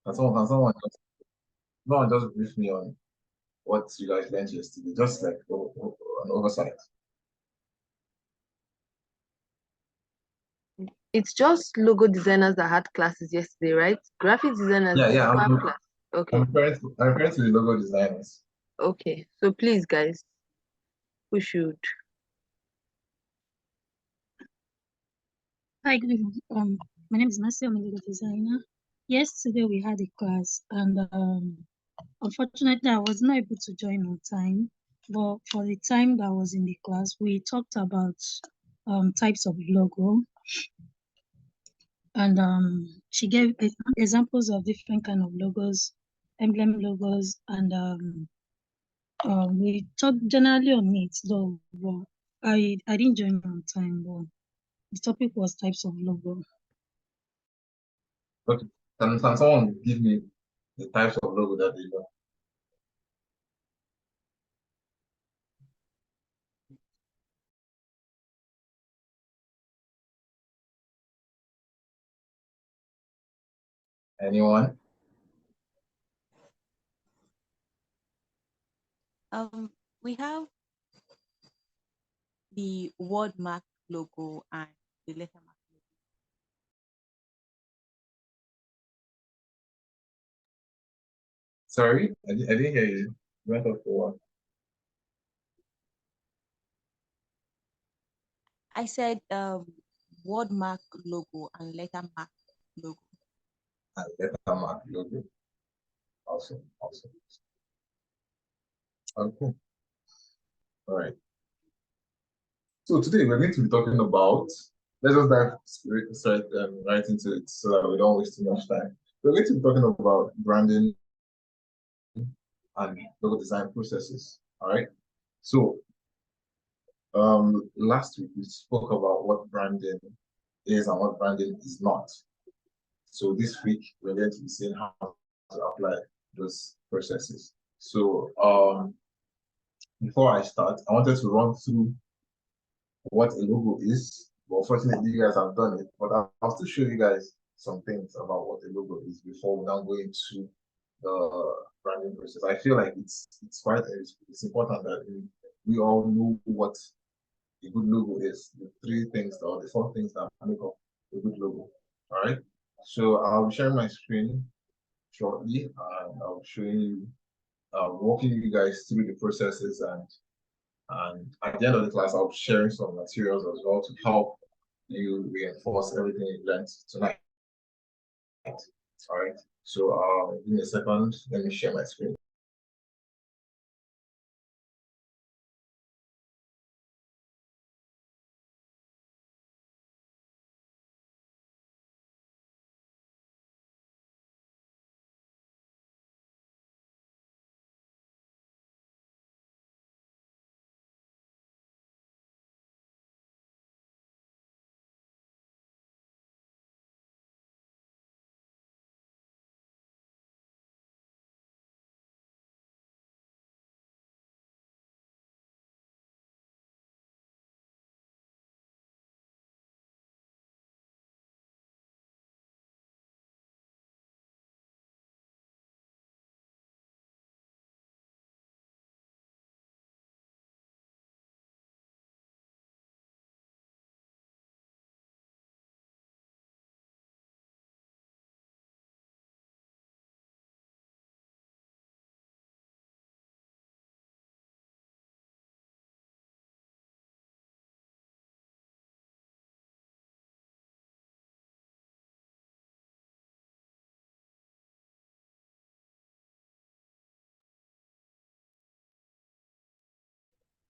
Can someone just brief me on what you guys learned yesterday? Just like an oversight. It's just logo designers that had classes yesterday, right? Graphic designers Yeah, yeah. also have class. Okay. I'm referring to the logo designers. Okay. So please, guys, we should. Hi, good evening. My name is Mercy. I'm a legal designer. Yesterday we had a class, and unfortunately I was not able to join on time. But for the time that I was in the class, we talked about types of logo, and she gave examples of different kind of logos, emblem logos, and we talked generally on it, though. But I didn't join on time. But the topic was types of logo. Okay. Can someone give me the types of logo that they know? Anyone? We have the word mark logo and the letter mark logo. Sorry, I didn't hear you. You went off for what? I said word mark logo and letter mark logo. Letter mark logo. Awesome, awesome. Okay. All right. So today we're going to be talking about, let's just dive right into it so that we don't waste too much time. We're going to be talking about branding and logo design processes. All right. So last week we spoke about what branding is and what branding is not. So this week we're going to be seeing how to apply those processes. So before I start, I wanted to run through what a logo is. But unfortunately, you guys have done it. But I'll still show you guys some things about what a logo is before we now go into the branding process. I feel like it's important that we all know what a good logo is. The three things or the four things that make up a good logo. All right. So I'll be sharing my screen shortly, and I'll show you, walking you guys through the processes, and at the end of the class, I'll be sharing some materials as well to help you reinforce everything you learned tonight. All right. So give me a second. Let me share my screen.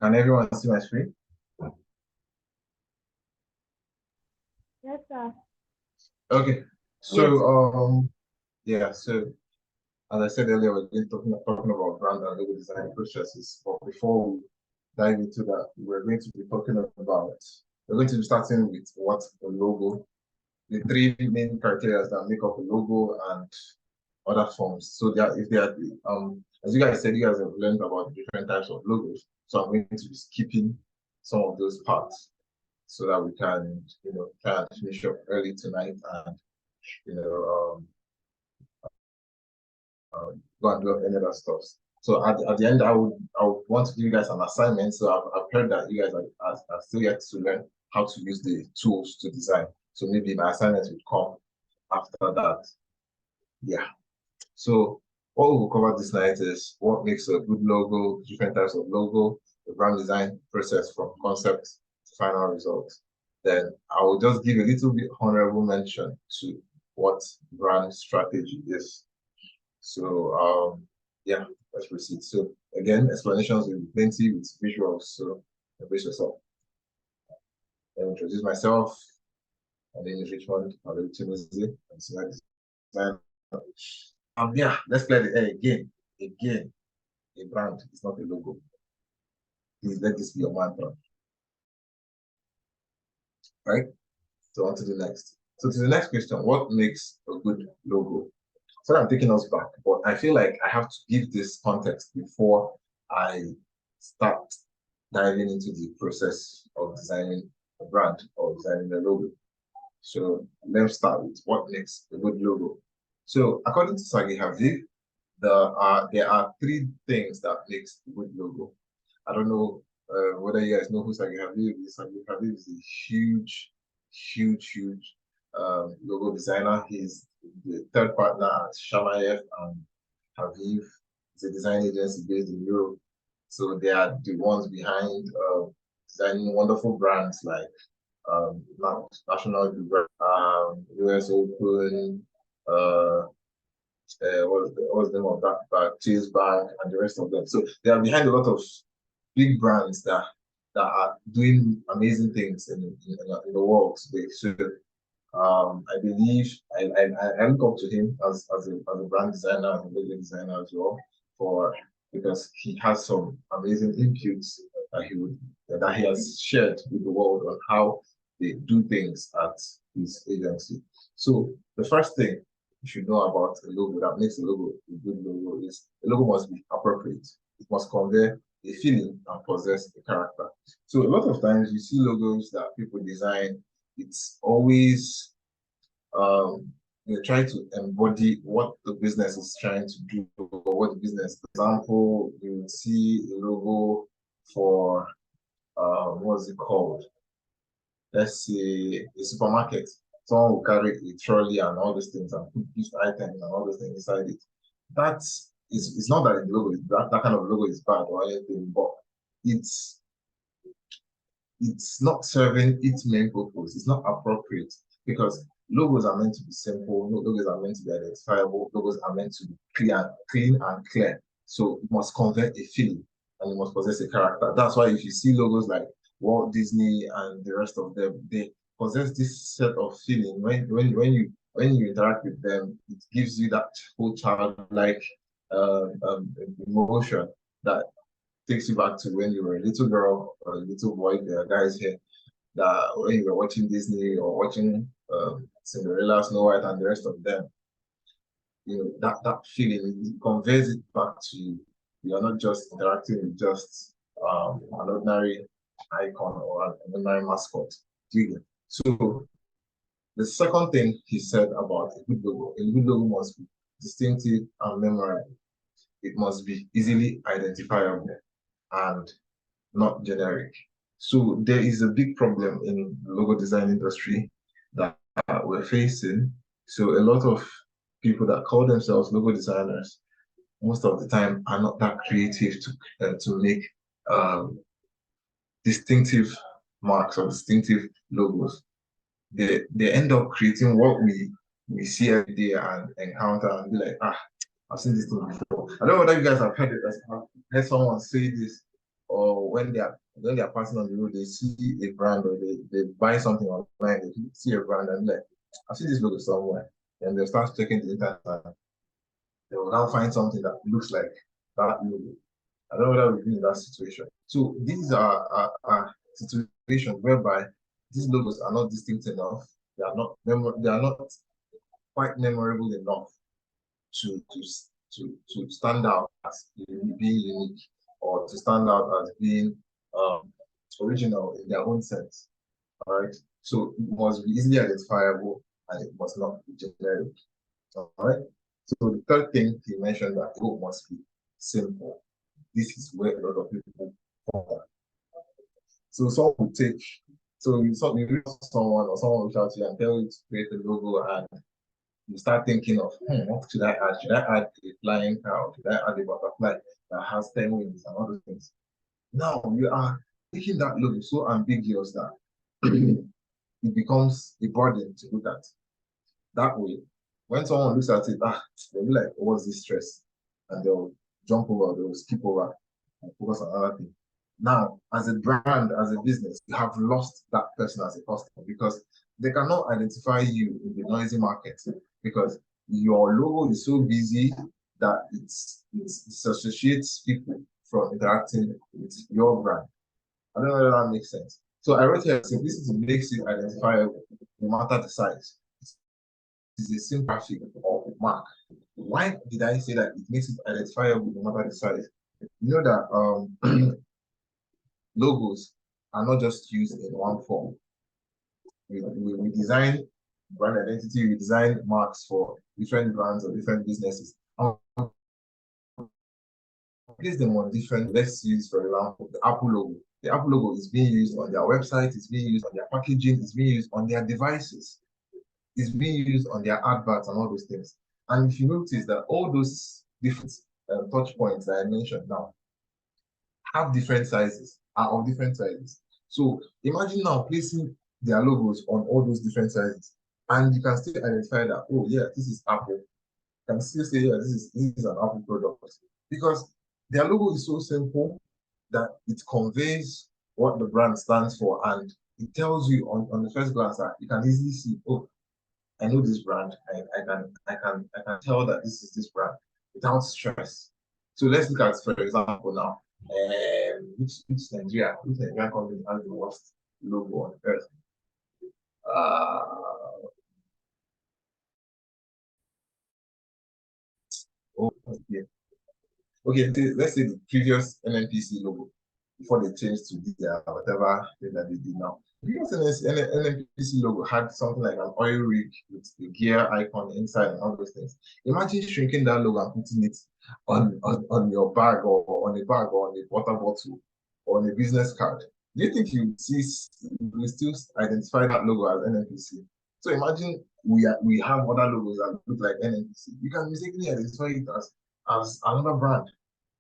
Can everyone see my screen? Yes, sir. Okay. So yeah. So as I said earlier, we're going to talking about brand and logo design processes. But before we dive into that, we're going to be talking about. We're going to be starting with what a logo, the three main criteria that make up a logo and other forms. So that if they are, as you guys said, you guys have learned about different types of logos. So I'm going to be skipping some of those parts so that we can, try and finish up early tonight and, go and do any other stuff. So at the end, I would want to give you guys an assignment. So I've heard that you guys are still yet to learn how to use the tools to design. So maybe my assignment will come after that. Yeah. So what we'll cover this night is what makes a good logo, different types of logo, the brand design process from concept to final result. Then I will just give a little bit honorable mention to what brand strategy is. So yeah, let's proceed. So again, explanations will be plenty with visuals. So embrace yourself. Let me introduce myself. My name is Richmond. I'm a Timothy. I'm senior designer. Yeah, let's play the air again. Again, a brand is not a logo. Please let this be your mantra. Right? So on to the next. So to the next question, what makes a good logo? So I'm taking us back, but I feel like I have to give this context before I start diving into the process of designing a brand or designing a logo. So let's start with what makes a good logo. So according to Sagi Haviv, there are three things that makes a good logo. I don't know whether you guys know who Sagi Haviv is. Sagi Haviv is a huge logo designer. He's the third partner at Shamayev and Haviv. It's a design agency based in Europe. So they are the ones behind designing wonderful brands like National US Open, what's the name of that? Chase Bank and the rest of them. So they are behind a lot of big brands that are doing amazing things in the world today. So I believe I look up to him as a brand designer and a logo designer as well, because he has some amazing inputs that he has shared with the world on how they do things at his agency. So the first thing you should know about a logo that makes a logo a good logo is a logo must be appropriate. It must convey a feeling and possess a character. So a lot of times you see logos that people design, it's always they try to embody what the business is trying to do or what the business. For example, you will see a logo for what's it called? Let's say a supermarket. Someone will carry a trolley and all these things and put gift items and all those things inside it. It's not that the logo is that kind of logo is bad or anything, but it's not serving its main purpose. It's not appropriate because logos are meant to be simple. Logos are meant to be identifiable. Logos are meant to be clean and clear. So it must convey a feeling and it must possess a character. That's why if you see logos like Walt Disney and the rest of them, they possess this set of feeling. When you interact with them, it gives you that whole childlike emotion that takes you back to when you were a little girl or a little boy. There are guys here that when you were watching Disney or watching Cinderella, Snow White, and the rest of them, you know, that feeling, it conveys it back to you. You are not just interacting with just an ordinary icon or an ordinary mascot. So the second thing he said about a good logo must be distinctive and memorable. It must be easily identifiable and not generic. So there is a big problem in the logo design industry that we're facing. So a lot of people that call themselves logo designers, most of the time, are not that creative to make distinctive marks or distinctive logos. They end up creating what we see every day and encounter and be like, I've seen this thing before. I don't know whether you guys have heard heard someone say this, or when they are passing on the road, they see a brand or they buy something online, they see a brand and like, I've seen this logo somewhere. And they'll start checking the internet and they will now find something that looks like that logo. I don't know whether we've been in that situation. So these are situations whereby these logos are not distinct enough. They are not quite memorable enough to stand out as being unique or to stand out as being original in their own sense. All right. So it must be easily identifiable and it must not be generic. All right. So the third thing he mentioned that it must be simple. This is where a lot of people fall. So someone will take, so you reach someone or someone will reach out to you and tell you to create a logo, and you start thinking of, what should I add? Should I add a flying cow? Should I add a butterfly that has 10 wings and all those things? Now you are making that logo so ambiguous that it becomes a burden to look at. That way, when someone looks at it, they'll be like, what's this stress? And they'll jump over, they'll skip over and focus on other things. Now, as a brand, as a business, you have lost that person as a customer because they cannot identify you in the noisy market because your logo is so busy that it disassociates people from interacting with your brand. I don't know whether that makes sense. So I wrote here, simplicity makes it identifiable no matter the size. Is a simple graphic or mark. Why did I say that it makes it identifiable no matter the size? You know that logos are not just used in one form. We design brand identity, we design marks for different brands or different businesses. Place them on different, let's use for example the Apple logo. The Apple logo is being used on their website, it's being used on their packaging, it's being used on their devices. Is being used on their adverts and all those things. And if you notice that all those different touch points that I mentioned now have different sizes, are of different sizes. So imagine now placing their logos on all those different sizes, and you can still identify that, oh yeah, this is Apple. You can still say, yeah, this is an Apple product. Because their logo is so simple that it conveys what the brand stands for, and it tells you on the first glance that you can easily see, oh, I know this brand. I can tell that this is this brand without stress. So let's look at, for example, now, which Nigerian company has the worst logo on earth? Okay. Okay, let's say the previous NNPC logo before they changed to the whatever that they did now. Because NNPC logo had something like an oil rig with the gear icon inside and all those things. Imagine shrinking that logo and putting it on your bag or on a bag or on a water bottle or on a business card. Do you think you will still identify that logo as NNPC? So imagine we have other logos that look like NNPC. You can mistakenly identify it as another brand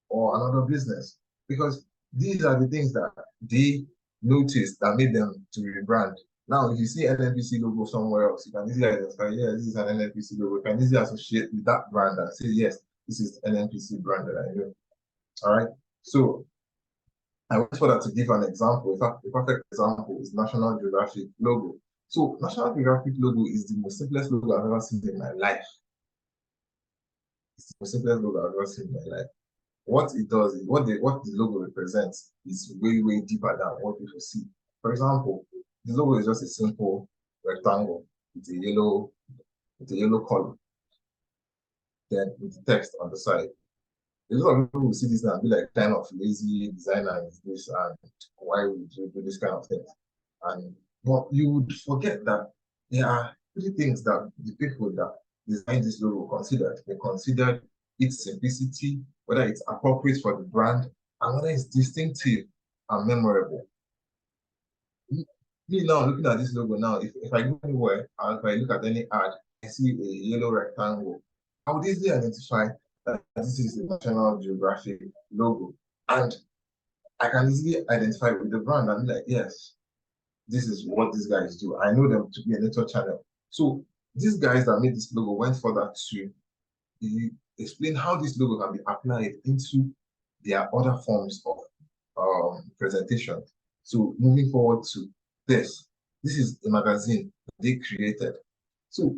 or another business because these are the things that they noticed that made them to rebrand. Now, if you see NNPC logo somewhere else, you can easily identify, yeah, this is an NNPC logo. You can easily associate with that brand and say, yes, this is NNPC brand that I know. All right. So I went for that to give an example. In fact, the perfect example is National Geographic logo. So National Geographic logo is the most simplest logo I've ever seen in my life. It's the most simplest logo I've ever seen in my life. What it does is what the logo represents is way deeper than what people see. For example, the logo is just a simple rectangle with a yellow color, then with the text on the side. A lot of people will see this and be like, kind of lazy designer is this, and why would you do this kind of thing? But you would forget that there are three things that the people that designed this logo considered. They considered its simplicity, whether it's appropriate for the brand, and whether it's distinctive and memorable. Me now looking at this logo now, if I go anywhere and if I look at any ad, I see a yellow rectangle, I would easily identify that this is the National Geographic logo. And I can easily identify with the brand and be like, yes, this is what these guys do. I know them to be a nature channel. So these guys that made this logo went further to explain how this logo can be applied into their other forms of presentation. So moving forward to this is a magazine they created. So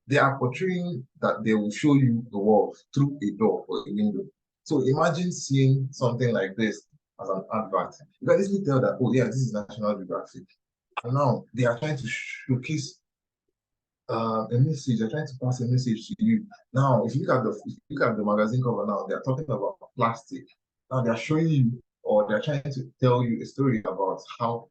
they are portraying that they will show you the world through a door or a window. So imagine seeing something like this as an advert. You can easily tell that, oh yeah, this is National Geographic. And now they are trying to showcase a message. They're trying to pass a message to you. Now, if you look at the magazine cover now, they're talking about plastic. Now they're showing you, or they're trying to tell you a story about how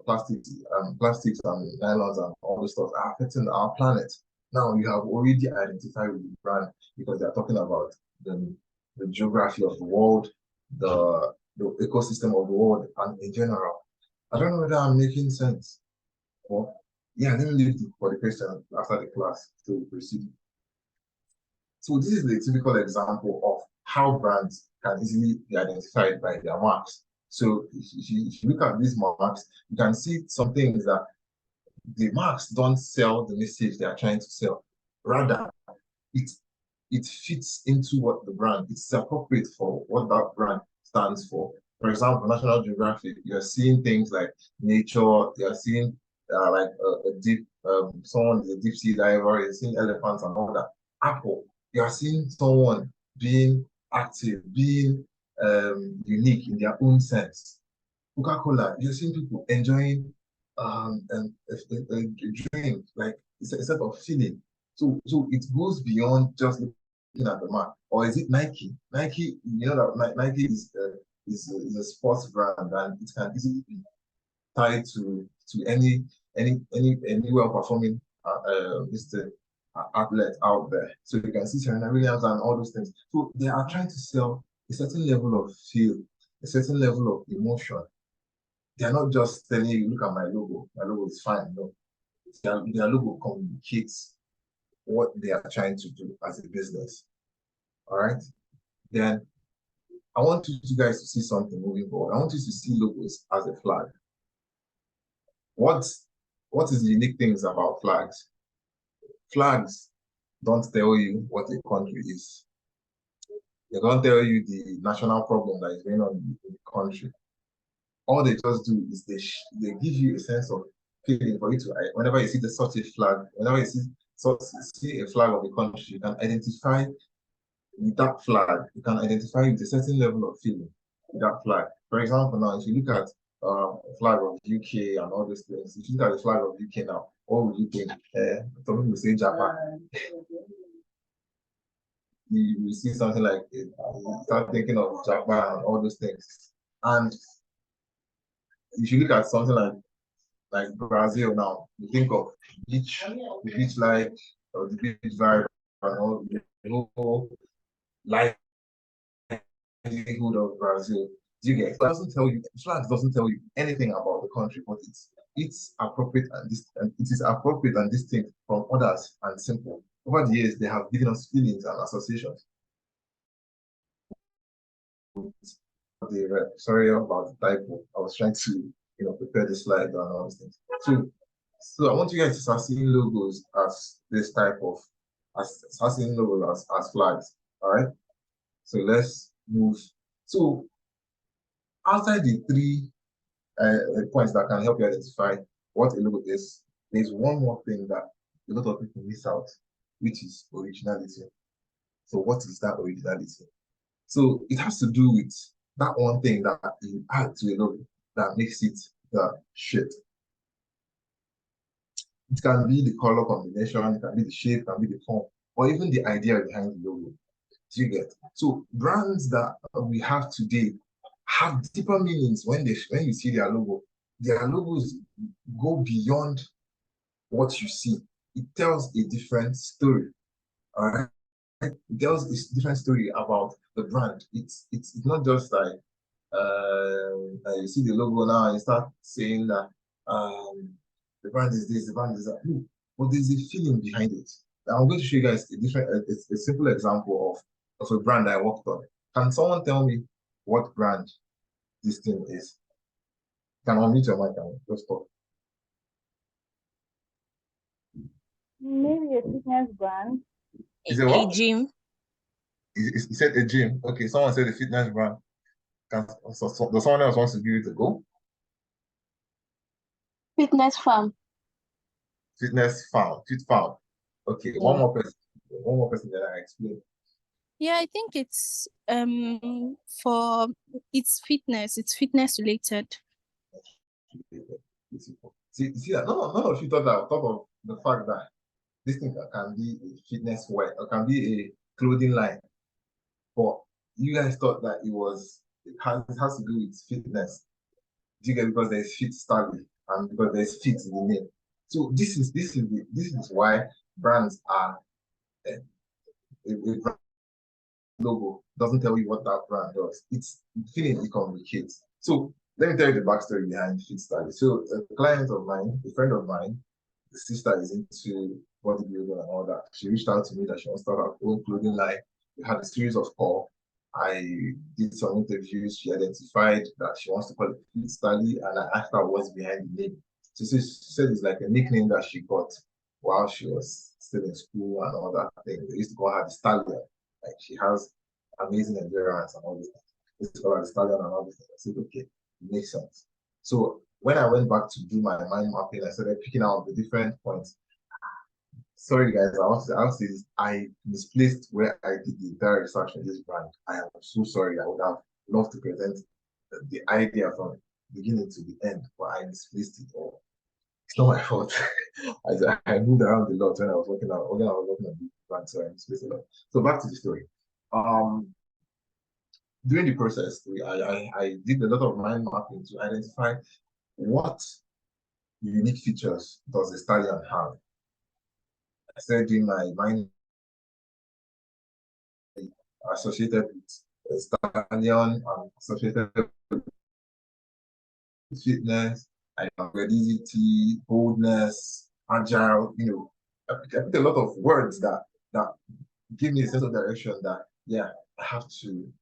plastics and nylons and all this stuff are affecting our planet. Now you have already identified with the brand because they're talking about the geography of the world, the ecosystem of the world, and in general. I don't know whether I'm making sense. Well, yeah, let me leave it for the question after the class to proceed. So this is the typical example of how brands can easily be identified by their marks. So if you look at these marks, you can see some things that the marks don't sell the message they are trying to sell. Rather, it it fits into what the brand, it's appropriate for what that brand stands for. For example, National Geographic, you're seeing things like nature, you're seeing like a deep, someone is a deep sea diver, you're seeing elephants and all that. Apple, you're seeing someone being active, being unique in their own sense. Coca-Cola, you're seeing people enjoying a drink, like it's a set of feeling. So it goes beyond just looking at the mark. Or is it Nike? Nike, you know that Nike is a sports brand and it can easily be tied to any well-performing athlete out there. So you can see Serena Williams and all those things. So they are trying to sell a certain level of feel, a certain level of emotion. They are not just telling you, look at my logo is fine. No, their logo communicates what they are trying to do as a business. All right. Then I want you guys to see something moving forward. I want you to see logos as a flag. What is the unique things about flags? Flags don't tell you what a country is. They don't tell you the national problem that is going on in the country. All they just do is they give you a sense of feeling for you to, whenever you see such a flag, whenever you see a flag of a country, you can identify with that flag, you can identify with a certain level of feeling with that flag. For example, now, if you look at flag of UK and all these things, if you look at the flag of UK now, what would you think? Some people say Japan. You see something like it, you start thinking of Japan and all those things. And if you look at something like Brazil now, you think of the beach life, or the beach vibe, and all the whole livelihood of Brazil. Do you get? It doesn't tell you. Flags doesn't tell you anything about the country, but it's appropriate and it is appropriate and distinct from others and simple. Over the years, they have given us feelings and associations. Sorry about the typo. I was trying to prepare the slide and all those things. So I want you guys to start seeing logos as this type of start seeing logos as flags. All right. So let's move. So outside the three points that can help you identify what a logo is, there's one more thing that a lot of people miss out, which is originality. So what is that originality? So it has to do with that one thing that you add to a logo that makes it the shit. It can be the color combination, it can be the shape, it can be the form, or even the idea behind the logo. Do you get? So brands that we have today have deeper meanings when you see their logo. Their logos go beyond what you see. It tells a different story. All right. It tells a different story about the brand. It's not just like you see the logo now and you start saying that the brand is this, the brand is that. No, but there's a feeling behind it. Now I'm going to show you guys a simple example of a brand I worked on. Can someone tell me what brand this thing is? Can unmute your mic and just talk. Maybe a fitness brand. Is it what? A gym. He said a gym. Okay, someone said a fitness brand. Does someone else wants to give it a go? Fitness farm. Fitness farm, fit farm. Okay, Yeah. one more person that I explain. Yeah, I think it's for it's fitness related. See that none of you thought that on top of the fact that this thing can be a fitness wear or can be a clothing line, but you guys thought that it has to do with fitness. Do you get? Because there's fit study and because there's fit in the name. So this is why brands are a brand logo doesn't tell you what that brand does. It's feeling it communicates. So let me tell you the backstory behind Fit Study. So a client of mine, a friend of mine, the sister is into bodybuilding and all that. She reached out to me that she wants to start her own clothing line. We had a series of calls. I did some interviews. She identified that she wants to call it Fit Study, and I asked her what's behind the name. So she said it's like a nickname that she got while she was still in school and all that thing. They used to call her the Stallion. Like she has amazing endurance and all this. They used to call her the Stallion and all this. I said, okay, it makes sense. So when I went back to do my mind mapping, I started picking out the different points. Sorry guys, I say this. I misplaced where I did the entire research on this brand. I am so sorry. I would have loved to present the idea from beginning to the end, but I misplaced it all. It's not my fault. I moved around a lot when I was working on the brand, so I misplaced a lot. So back to the story. During the process, I did a lot of mind mapping to identify what unique features does the Stallion have. I started doing my mind associated with a Stallion, associated with fitness, agility, boldness, agile. I put a lot of words that give me a sense of direction that, yeah, I have to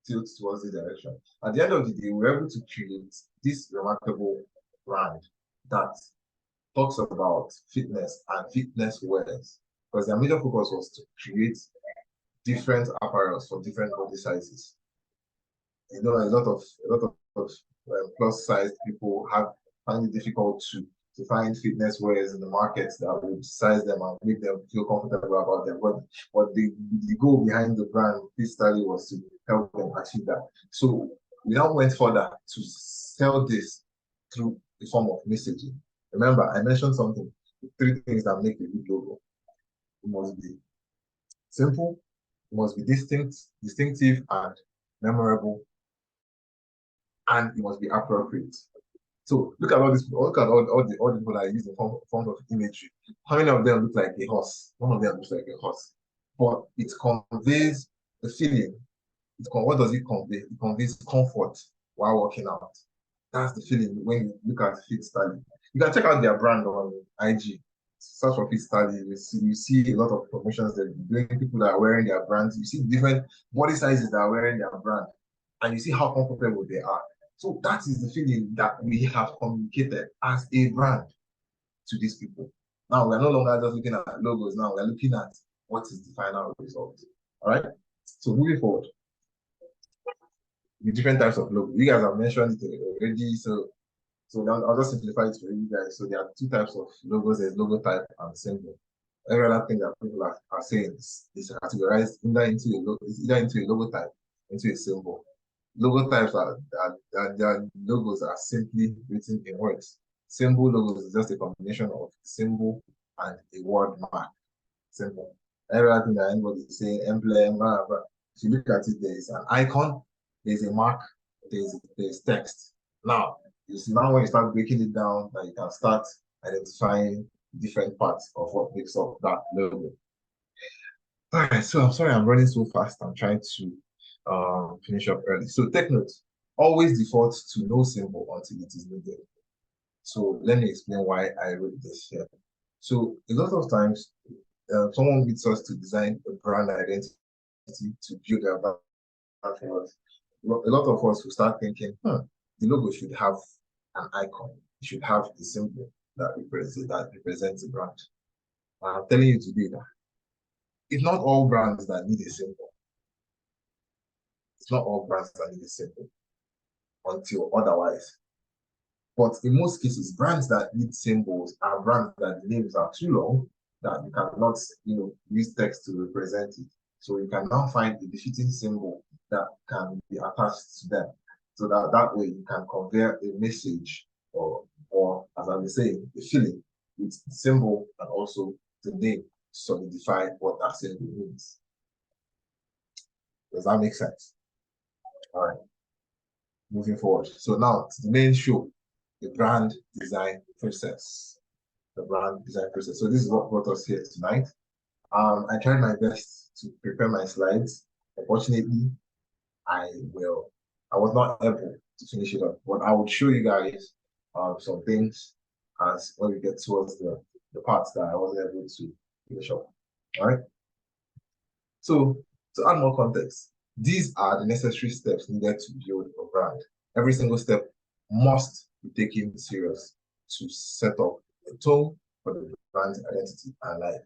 tilt towards the direction. At the end of the day, we're able to create this remarkable brand that talks about fitness and fitness wears, because their major focus was to create different apparels for different body sizes. A lot of plus size people find it difficult to find fitness wears in the market that would size them and make them feel comfortable about them. But the goal behind the brand, Fit Study, was to help them achieve that. So we now went further to sell this through a form of messaging. Remember, I mentioned something, the 3 things that make a good logo. It must be simple, it must be distinctive and memorable, and it must be appropriate. So look at all this. Look at all the people that use the form of imagery. How many of them look like a horse? One of them looks like a horse, but it conveys the feeling. What does it convey? It conveys comfort while working out. That's the feeling when you look at Fit Study. You can check out their brand on IG. Search for Fit Study. You see a lot of promotions that they're doing. People that are wearing their brands. You see different body sizes that are wearing their brand, and you see how comfortable they are. So that is the feeling that we have communicated as a brand to these people. Now we're no longer just looking at logos. Now we're looking at what is the final result. All right. So moving forward, the different types of logo. You guys have mentioned it already. So I'll just simplify it for you guys. So there are 2 types of logos. There's logo type and symbol. Every other thing that people are saying is categorized either into a logo type, into a symbol. Logo types their logos are simply written in words. Symbol logos is just a combination of symbol and a word mark. Simple. Every other thing that anybody is saying, emblem, blah, blah. If you look at it, there is an icon, there's a mark, there's text. Now, you see now when you start breaking it down, that you can start identifying different parts of what makes up that logo. All right, so I'm sorry I'm running so fast. I'm trying to finish up early. So take note, always default to no symbol until it is needed. So let me explain why I wrote this here. So a lot of times, someone needs us to design a brand identity to build their brand for us. A lot of us will start thinking, the logo should have an icon. It should have a symbol that represents the brand. I'm telling you today that it's not all brands that need a symbol. It's not all brands that need a symbol until otherwise. But in most cases, brands that need symbols are brands that the names are too long that you cannot, use text to represent it. So you can now find a befitting symbol that can be attached to them. So that way you can convey a message or as I was saying, a feeling with the symbol and also the name to solidify what that symbol means. Does that make sense? All right. Moving forward. So now to the main show, the brand design process. the brand design process. So this is what brought us here tonight. I tried my best to prepare my slides. Unfortunately, I was not able to finish it up, but I would show you guys some things as when we get towards the parts that I wasn't able to finish up. All right. So to add more context, these are the necessary steps needed to build a brand. Every single step must be taken serious to set up a tone for the brand's identity and life.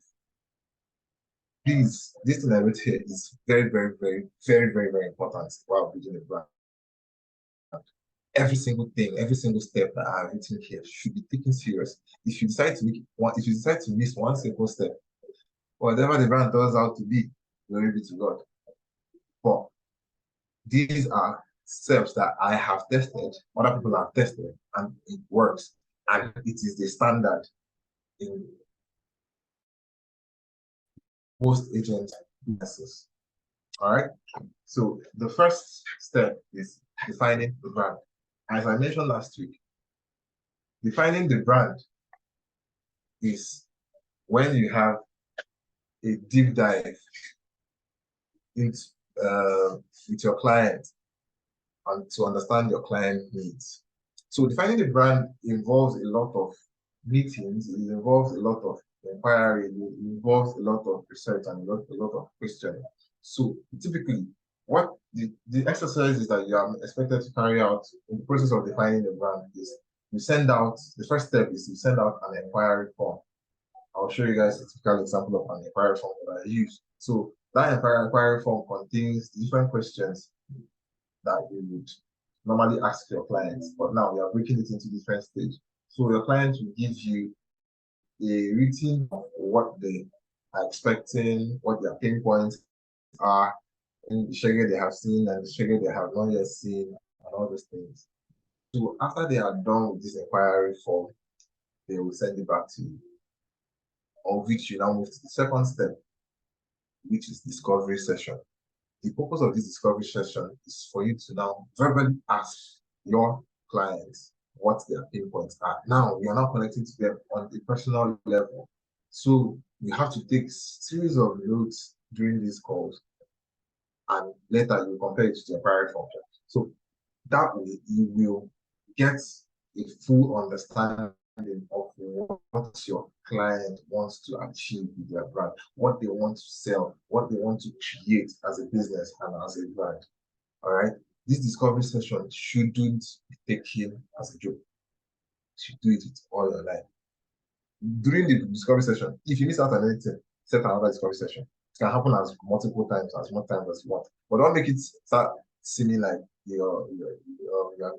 Please, this thing I wrote here is very, very, very, very, very, very important while building a brand. Every single thing, every single step that I have written here should be taken serious. If you decide to miss one simple step, whatever the brand turns out to be, glory be to God. But these are steps that I have tested, other people have tested, and it works. And it is the standard in most agent businesses. All right. So the first step is defining the brand. As I mentioned last week, defining the brand is when you have a deep dive into with your client and to understand your client needs. So defining the brand involves a lot of meetings, it involves a lot of inquiry, it involves a lot of research and a lot of questioning. So typically, what the exercises that you are expected to carry out in the process of defining the brand is you send out, the first step is you send out an inquiry form. I'll show you guys a typical example of an inquiry form that I use. So that inquiry form contains different questions that you would normally ask your clients, but now we are breaking it into different stages. So your client will give you a routine of what they are expecting, what their pain points are, in the schedule they have seen and the schedule they have not yet seen, and all those things. So after they are done with this inquiry form, they will send it back to you, of which you now move to the second step, which is discovery session. The purpose of this discovery session is for you to now verbally ask your clients what their pain points are. Now, you are now connecting to them on a personal level. So you have to take series of notes during these calls, and later you compare it to the inquiry function. So that way you will get a full understanding of what your client wants to achieve with their brand, what they want to sell, what they want to create as a business and as a brand. All right. This discovery session shouldn't be taken as a joke. You should do it with all your life. During the discovery session, if you miss out on anything, set another discovery session. It can happen as multiple times, as much times as you want. But don't make it start seeming like you're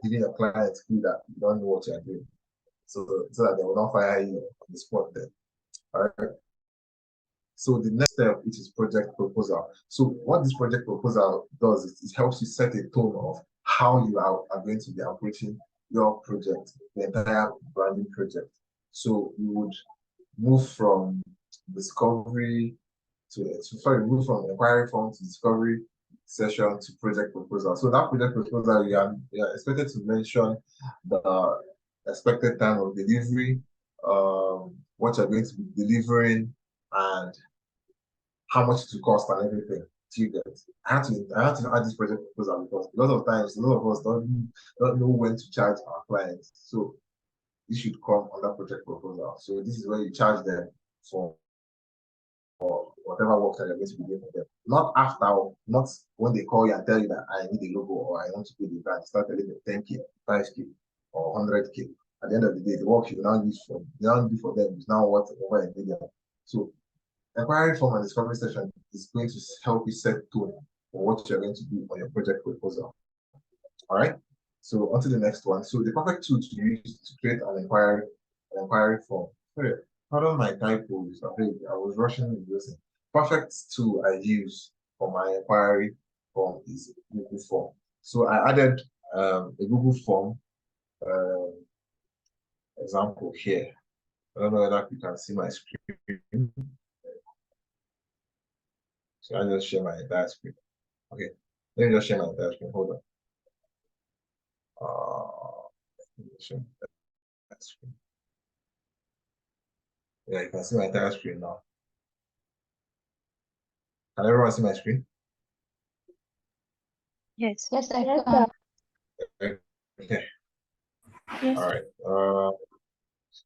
giving a client clue that you don't know what you're doing. So that they will not fire you on the spot then. All right. So the next step, which is project proposal. So what this project proposal does is it helps you set a tone of how you are going to be approaching your project, the entire branding project. So you would move from discovery move from inquiry form to discovery session to project proposal. So that project proposal, you are expected to mention the expected time of delivery, what you're going to be delivering, and how much it will cost and everything. You get. I had to add this project proposal because a lot of times, a lot of us don't know when to charge our clients. So this should come under project proposal. So this is where you charge them for whatever work that you're going to be doing for them. Not after, not when they call you and tell you that I need a logo or I want to pay the brand. Start telling them 10K, 5K, or 100K. At the end of the day, the work you now do for them is now what over a million. So inquiry form and discovery session is going to help you set tone for what you're going to do on your project proposal. All right. So on to the next one. So the perfect tool to use to create an inquiry form. Sorry, pardon my typos. I was rushing in using. Perfect tool I use for my inquiry form is Google Form. So I added a Google Form example here. I don't know whether you can see my screen. So I just share my entire screen. Okay, let me just share my entire screen. Hold on. Share my entire screen. Yeah, you can see my entire screen now. Can everyone see my screen? Yes. Yes, I Yes, can. Okay. Yes. All right.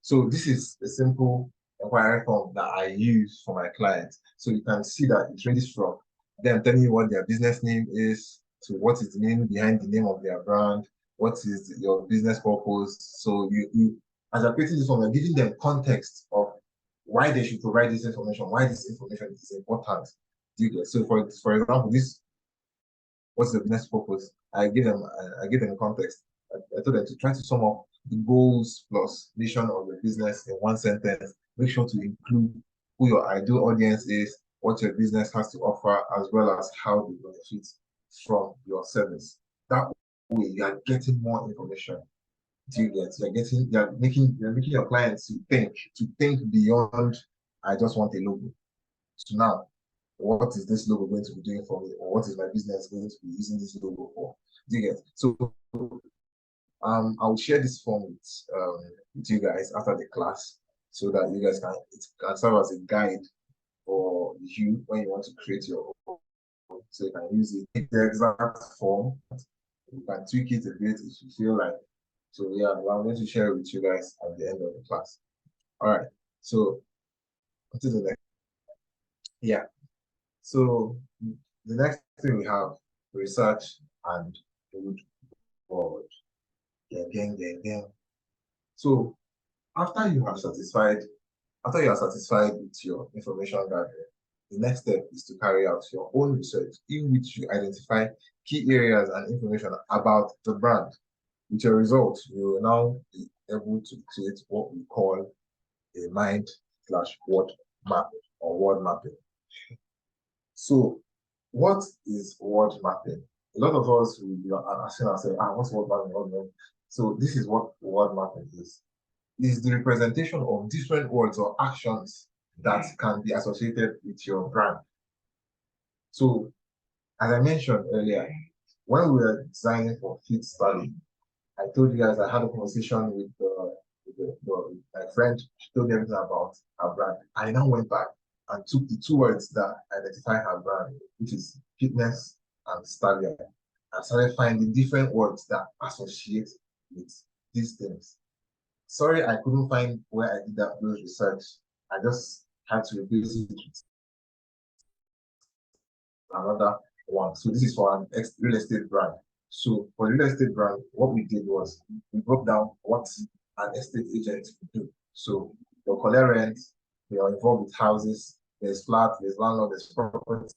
So this is a simple inquiry form that I use for my clients. So you can see that it ranges from them telling you what their business name is, to what is the name behind the name of their brand, what is your business purpose. So you as you're creating this form, you're giving them context of why they should provide this information, why this information is important. Do you get? So for example, this what's the business purpose? I give them context. I told them to try to sum up the goals plus mission of your business in one sentence. Make sure to include who your ideal audience is, what your business has to offer, as well as how they benefit from your service. That way, you are getting more information. Do you get? You're making your clients to think beyond. I just want a logo. So now, what is this logo going to be doing for me, or what is my business going to be using this logo for? Do you get? So I'll share this form with you guys after the class so that you guys can serve as a guide for you when you want to create your own. So you can use it. Take the exact form, you can tweak it a bit if you feel like. So yeah, I'm going to share it with you guys at the end of the class. All right. So to the next. Yeah. So the next thing we have research and mood board. Gang. So after you are satisfied with your information gathering, the next step is to carry out your own research in which you identify key areas and information about the brand. With your results, you will now be able to create what we call a mind/word map or word mapping. So, what is word mapping? A lot of us will be asking ourselves, what's word mapping? So, this is what word mapping is. It's the representation of different words or actions that can be associated with your brand. So, as I mentioned earlier, when we were designing for Fit Study, I told you guys I had a conversation with my friend. She told me everything about her brand. I now went back and took the two words that identify her brand, which is fitness and stallion, and started finding different words that associate with these things. Sorry, I couldn't find where I did those research. I just had to replace it with another one. So this is for an real estate brand. So for real estate brand, what we did was we broke down what an estate agent would do. So they'll collect rent, they are involved with houses, there's flat, there's landlord, there's property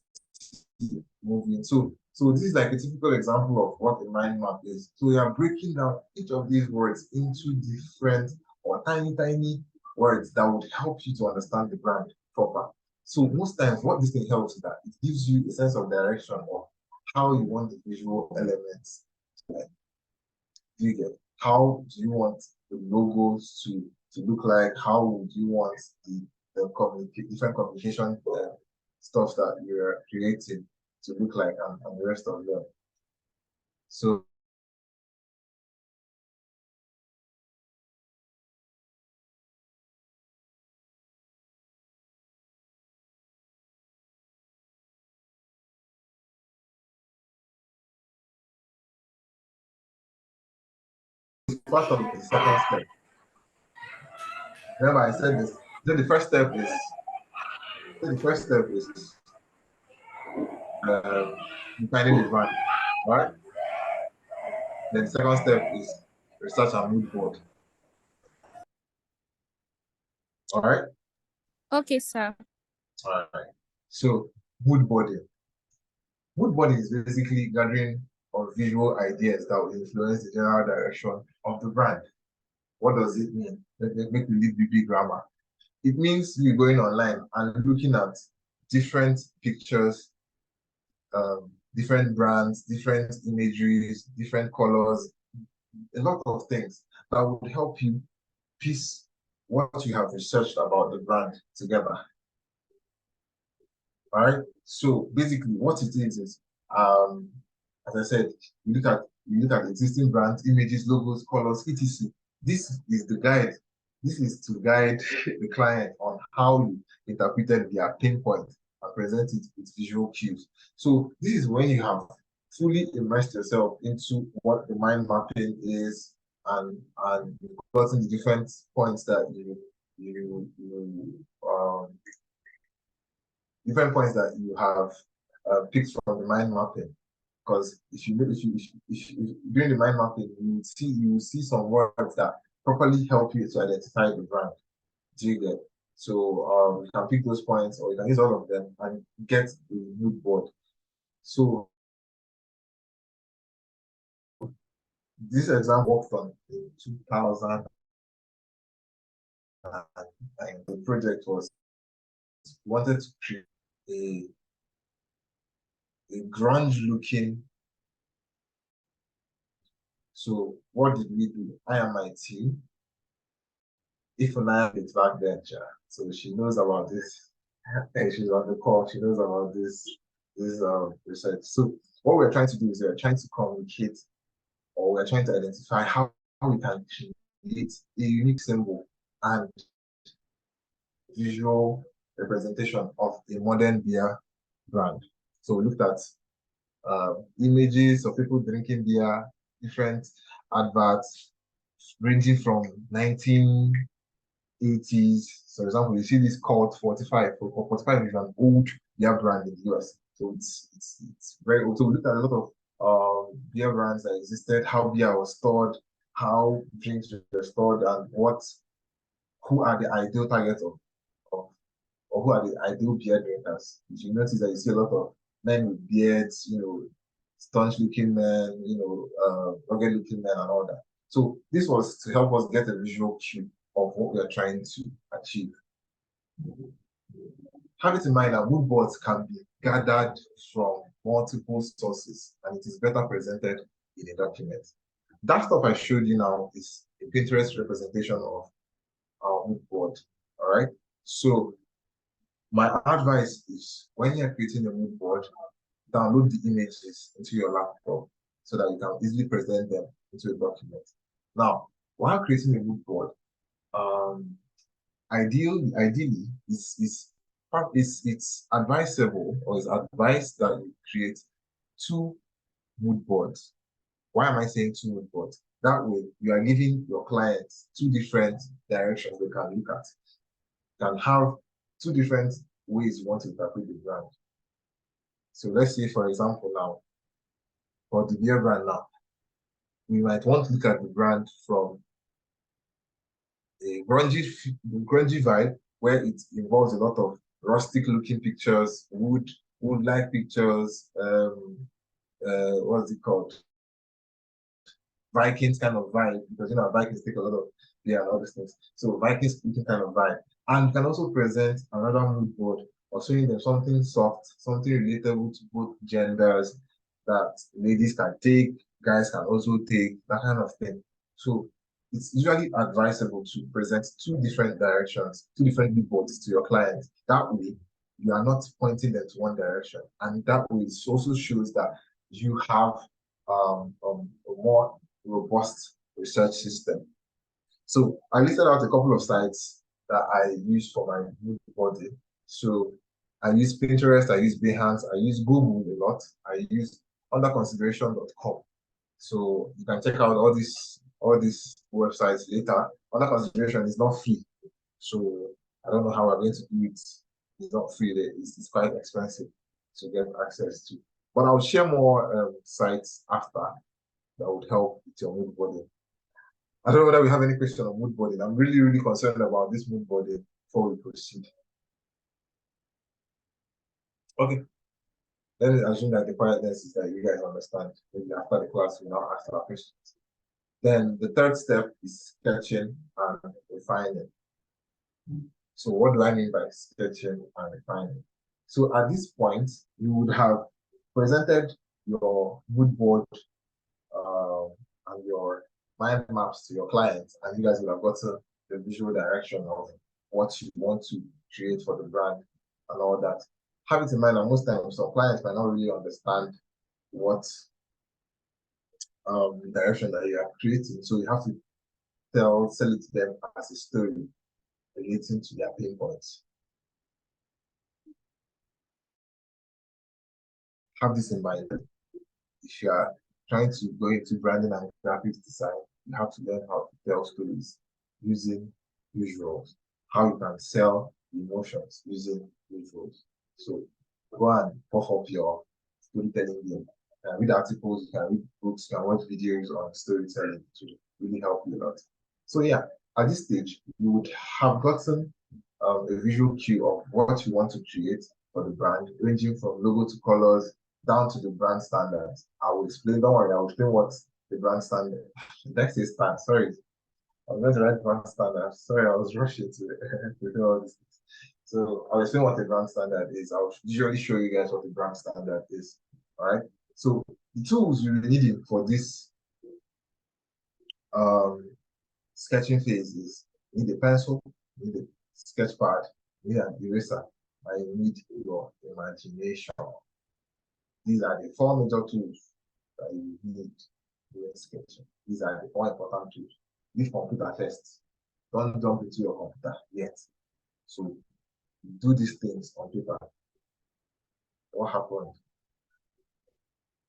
moving. So this is like a typical example of what a mind map is. So we are breaking down each of these words into different or tiny words that would help you to understand the brand proper. So most times what this thing helps is that it gives you a sense of direction of how you want the visual elements to like, do you get? How do you want the logos to look like? How would you want the different communication stuff that you're creating to look like and the rest of them? So part of the second step. Remember, I said this. Then the first step is defining the brand, right? Then the second step is research and mood board. All right. Okay, sir. All right. So mood boarding. Mood boarding is basically gathering of visual ideas that will influence the general direction of the brand. What does it mean? Let me leave BB grammar. It means you going online and looking at different pictures, different brands, different imageries, different colors, a lot of things that would help you piece what you have researched about the brand together. All right. So basically, what it is, as I said, you look at existing brands, images, logos, colors, etc. This is the guide This is to guide the client on how you interpreted their pain point and present it with visual cues. So this is when you have fully immersed yourself into what the mind mapping is, and you've gotten the different points that different points that you have picked from the mind mapping. Because if you during the mind mapping, you will see some words that properly help you to identify the brand. Do you get? So you can pick those points, or you can use all of them and get a mood board. So this exam worked on in 2000, and the project was wanted to create a grunge looking. So what did we do? I and my team, Ifunanya is back then, so she knows about this, and she's on the call. She knows about this research. So what we're trying to do is we're trying to communicate, or we're trying to identify how we can create a unique symbol and visual representation of a modern beer brand. So we looked at images of people drinking beer, different adverts ranging from 1980s. So, for example, you see this called 45. 45 is an old beer brand in the US. So it's very old. So we looked at a lot of beer brands that existed, how beer was stored, how drinks were stored, and who are the ideal targets of or who are the ideal beer drinkers. If you notice that you see a lot of men with beards, staunch looking men, rugged looking men and all that. So this was to help us get a visual cue of what we are trying to achieve. Have it in mind that mood boards can be gathered from multiple sources, and it is better presented in a document. That stuff I showed you now is a Pinterest representation of our mood board. All right. So my advice is when you're creating a mood board, download the images into your laptop so that you can easily present them into a document. Now, while creating a mood board, ideally, it's advisable, or it's advised that you create 2 mood boards. Why am I saying 2 mood boards? That way, you are giving your clients 2 different directions they can look at. You can have 2 different ways you want to interpret the brand. So let's say, for example, now, for the beer brand now, we might want to look at the brand from a grungy vibe, where it involves a lot of rustic looking pictures, wood-like pictures, what's it called? Vikings kind of vibe, because Vikings take a lot of beer and all these things. So Vikings looking kind of vibe. And you can also present another mood board or showing them something soft, something relatable to both genders that ladies can take, guys can also take, that kind of thing. So it's usually advisable to present 2 different directions, 2 different mood boards to your clients. That way, you are not pointing them to one direction. And that way, it also shows that you have a more robust research system. So I listed out a couple of sites that I use for my mood boarding. So I use Pinterest, I use Behance, I use Google a lot, I use underconsideration.com. So you can check out all these websites later. Under consideration is not free. So I don't know how we're going to do it. It's not free. It's quite expensive to get access to. But I'll share more sites after that would help with your mood boarding. I don't know whether we have any question on mood boarding. I'm really, really concerned about this mood boarding before we proceed. Okay. Let me assume that the quietness is that you guys understand. Maybe after the class, we now ask our questions. Then the third step is sketching and refining. So what do I mean by sketching and refining? So at this point, you would have presented your mood board and your mind maps to your clients, and you guys would have gotten the visual direction of what you want to create for the brand and all that. Have it in mind that most times some clients might not really understand what direction that you are creating. So you have to sell it to them as a story relating to their pain points. Have this in mind. If you are trying to go into branding and graphics design, you have to learn how to tell stories using visuals, how you can sell emotions using visuals. So go and puff up your storytelling game. You can read articles, you can read books, you can watch videos on storytelling to really help you a lot. So yeah, at this stage, you would have gotten a visual cue of what you want to create for the brand, ranging from logo to colors, down to the brand standards. I will explain, don't worry, I will explain what the brand standard. Next is stand, sorry. I was going to write brand standard. Sorry, I was rushing to do all this. So I'll explain what the brand standard is. I'll usually show you guys what the brand standard is. All right. So the tools you'll be needing for this sketching phase is you need a pencil, you need a sketch pad, you need an eraser, and you need your imagination. These are the 4 major tools that you need during sketching. These are the 4 important tools. Leave computer first. Don't jump into your computer yet. So do these things on paper. What happened?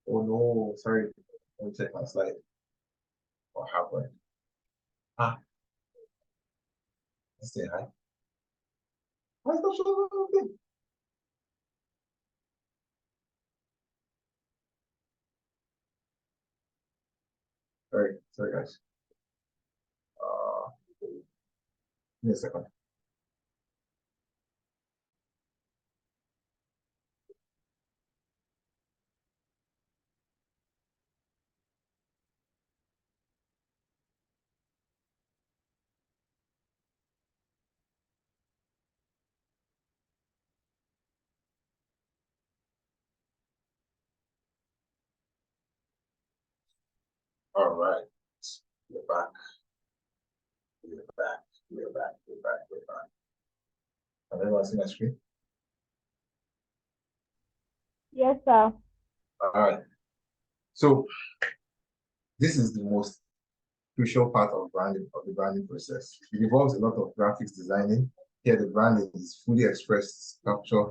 Oh no, sorry. Let me check my slide. What happened? Ah, let's say hi. Why is not showing anything? Sorry guys. Give me a second. All right. We're back. We're back. We're back. We're back. We're back. Can everyone see my screen? Yes, sir. All right. So this is the most crucial part of the branding process. It involves a lot of graphics designing. Here the branding is fully expressed, capture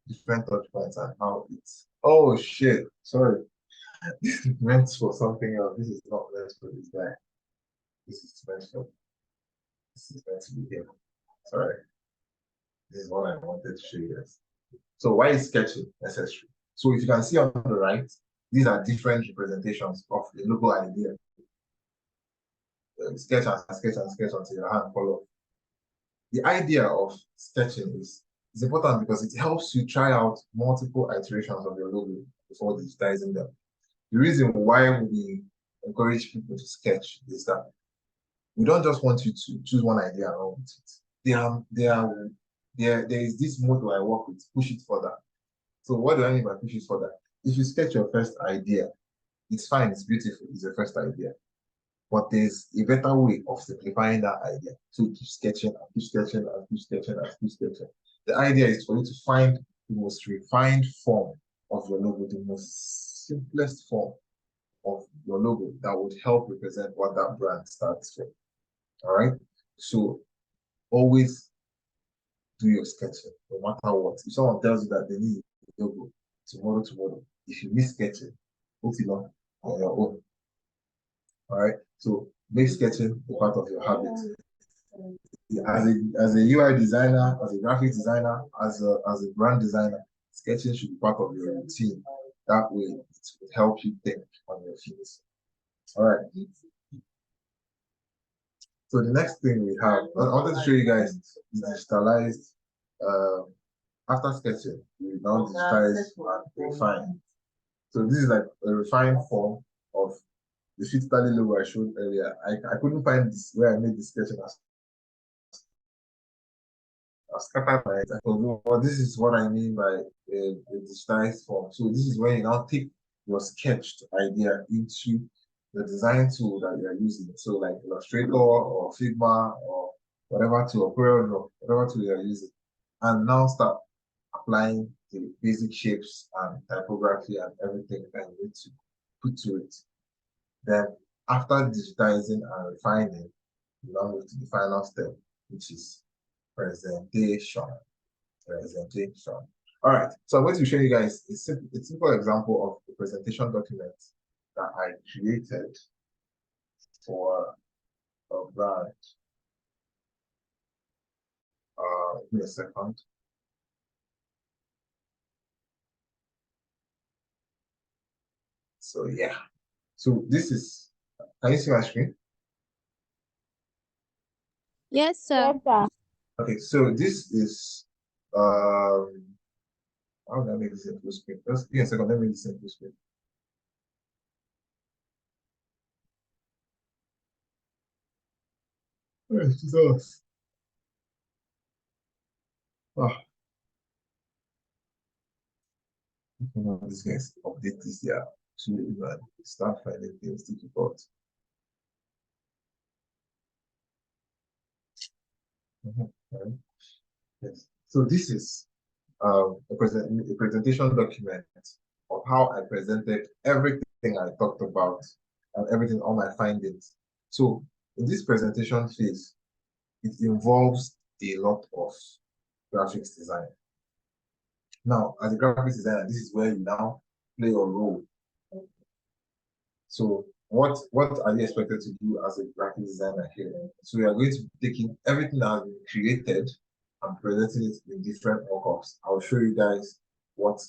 different touch points and how it's oh shit, sorry. This is meant for something else. This is not meant for this guy. This is meant to be here. Sorry. This is what I wanted to show you guys. So why is sketching necessary? So if you can see on the right, these are different representations of the logo idea. Sketch and sketch and sketch until your hand fall off. The idea of sketching is important because it helps you try out multiple iterations of your logo before digitizing them. The reason why we encourage people to sketch is that we don't just want you to choose one idea and run with it. There is this motto I work with, push it further. So what do I mean by push it further? If you sketch your first idea, it's fine, it's beautiful, it's your first idea. But there's a better way of simplifying that idea. So keep sketching and keep sketching and keep sketching and keep sketching. The idea is for you to find the most refined form of your logo, the most simplest form of your logo that would help represent what that brand stands for. All right. So always do your sketching, no matter what. If someone tells you that they need a logo tomorrow, if you miss sketching, put it on your own. All right. So make sketching a part of your habit. As a UI designer, as a graphic designer, as a brand designer, sketching should be part of your routine. That way, it will help you think on your feet. All right. So the next thing we have, I wanted to show you guys digitalized. After sketching, we now digitize and refine. So this is like a refined form of the Fit Italy logo I showed earlier. I couldn't find this where I made the sketching as scattered by it. But this is what I mean by a digitized form. So this is where you now take your sketched idea into the design tool that you are using. So like Illustrator or Figma or whatever tool, or Corel, whatever tool you are using, and now start applying the basic shapes and typography and everything that you need to put to it. Then after digitizing and refining, We now move to the final step, which is presentation. Presentation. All right, so I'm going to show you guys a simple example of a presentation document that I created for a brand. Give me a second. So yeah, so this is, can you see my screen? Yes, sir. Yes, sir. Okay, so this is, how do I make this in full screen? Just give me a second, let me make this in full screen. Where is Jesus? Ah, these guys update this year to even start finding things difficult. Right. Yes. So this is a presentation document of how I presented everything I talked about and everything, all my findings. So in this presentation phase, it involves a lot of graphics design. Now, as a graphics designer, this is where you now play your role. So what are you expected to do as a graphic designer here? So we are going to be taking everything that has been created and presenting it in different mockups. I'll show you guys what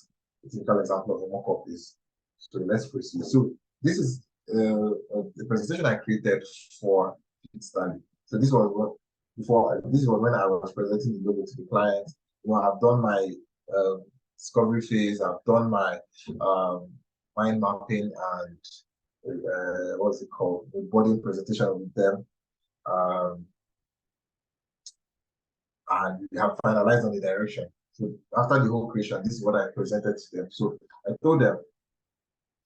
a typical example of a mockup is. So let's proceed. So this is the presentation I created for Stanley. So this was what this was when I was presenting the logo to the client. You know, I've done my discovery phase. I've done my mind mapping and what's it called, the body presentation with them, and we have finalized on the direction. So after the whole creation, this is what I presented to them. So I told them,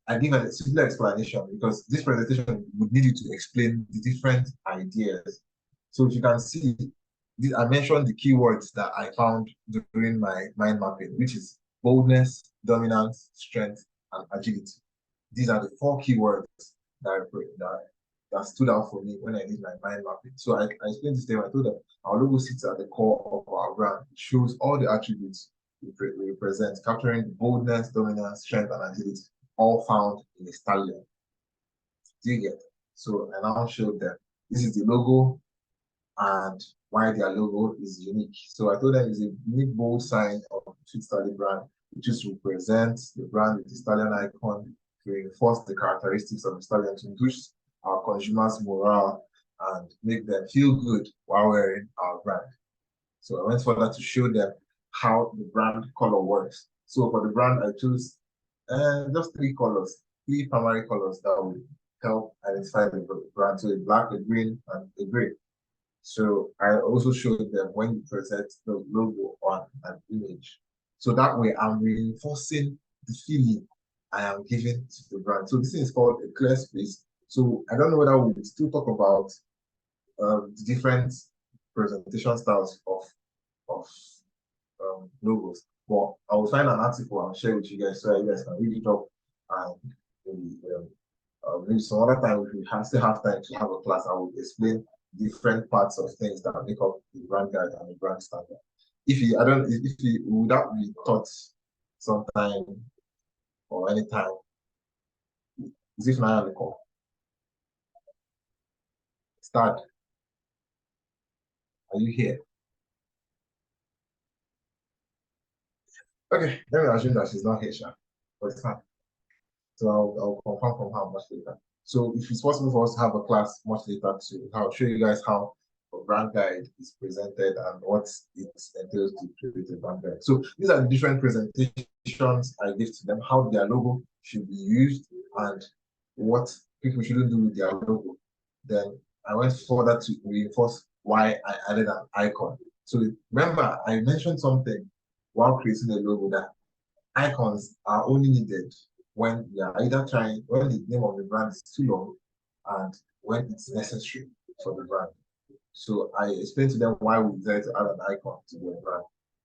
I give a simple explanation because this presentation would need you to explain the different ideas. So if you can see, I mentioned the keywords that I found during my mind mapping, which is boldness, dominance, strength, and agility. These are the 4 keywords that stood out for me when I did my mind mapping. So I explained this to them. I told them our logo sits at the core of our brand. It shows all the attributes we represent, capturing boldness, dominance, strength, and agility, all found in a stallion. Do you get? So I now showed them this is the logo and why their logo is unique. So I told them it's a unique bold sign of the Sweet Stallion brand, which just represents the brand with the stallion icon to reinforce the characteristics of the stallion to boost our consumers' morale and make them feel good while wearing our brand. So I went further to show them how the brand color works. So for the brand, I chose just 3 colors, 3 primary colors that will help identify the brand. So a black, a green, and a gray. So I also showed them when you present the logo on an image. So that way I'm reinforcing the feeling I am giving to the brand. So this is called a clear space. So I don't know whether we will still talk about the different presentation styles of logos, but I will find an article and share with you guys so you guys can read it up and maybe some other time if we still have time to have a class, I will explain different parts of things that make up the brand guide and the brand standard. If you would that be taught sometime or anytime? Is it now the call? Start. Are you here? Okay, let me assume that she's not here, Sha. But it's fine. So I'll confirm from her much later. So if it's possible for us to have a class much later I'll show you guys how a brand guide is presented and what it entails to create a brand guide. So these are the different presentations I give to them, how their logo should be used and what people shouldn't do with their logo. Then I went further to reinforce why I added an icon. So remember, I mentioned something while creating the logo that icons are only needed when you are either when the name of the brand is too long and when it's necessary for the brand. So I explained to them why we decided to add an icon to the brand.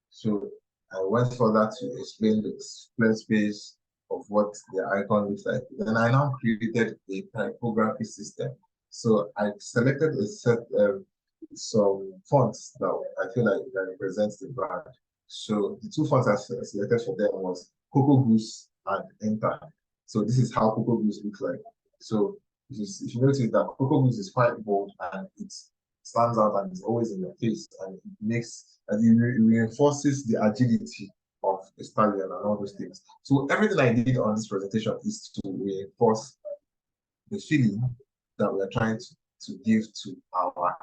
So I went further to explain the display space of what the icon looks like. Then I now created a typography system. So I selected a set some fonts that I feel like that represents the brand. So the two fonts I selected for them was Cocoa Goose and Enter. So this is how Cocoa Goose looks like. So if you notice that Cocoa Goose is quite bold and it stands out and is always in your face, and it makes and it reinforces the agility of a stallion and all those things. So everything I did on this presentation is to reinforce the feeling that we're trying to give to our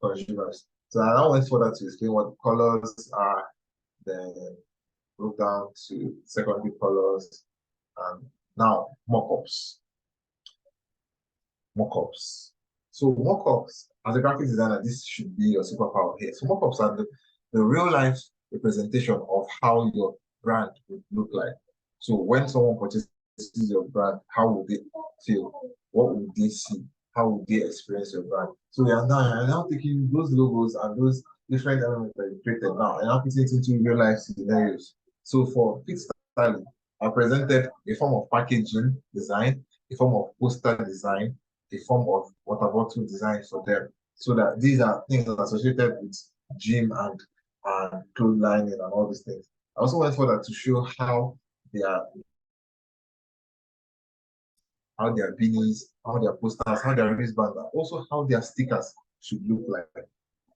consumers. So I now went further to explain what the colors are, then broke down to secondary colors, and now mock-ups. Mock-ups. So mock-ups, as a graphic designer, this should be your superpower here. So mock-ups are the real life representation of how your brand would look like. So when someone purchases your brand, how would they feel? What would they see? How would they experience your brand? So we are now taking those logos and those different elements that you created now and now putting it into real life scenarios. So for Fit Styling, I presented a form of packaging design, a form of poster design, a form of water bottle design for them. So that these are things associated with gym and clothes lining and all these things. I also went further to show how their beanies, how their posters, how their wristbands, and also how their stickers should look like.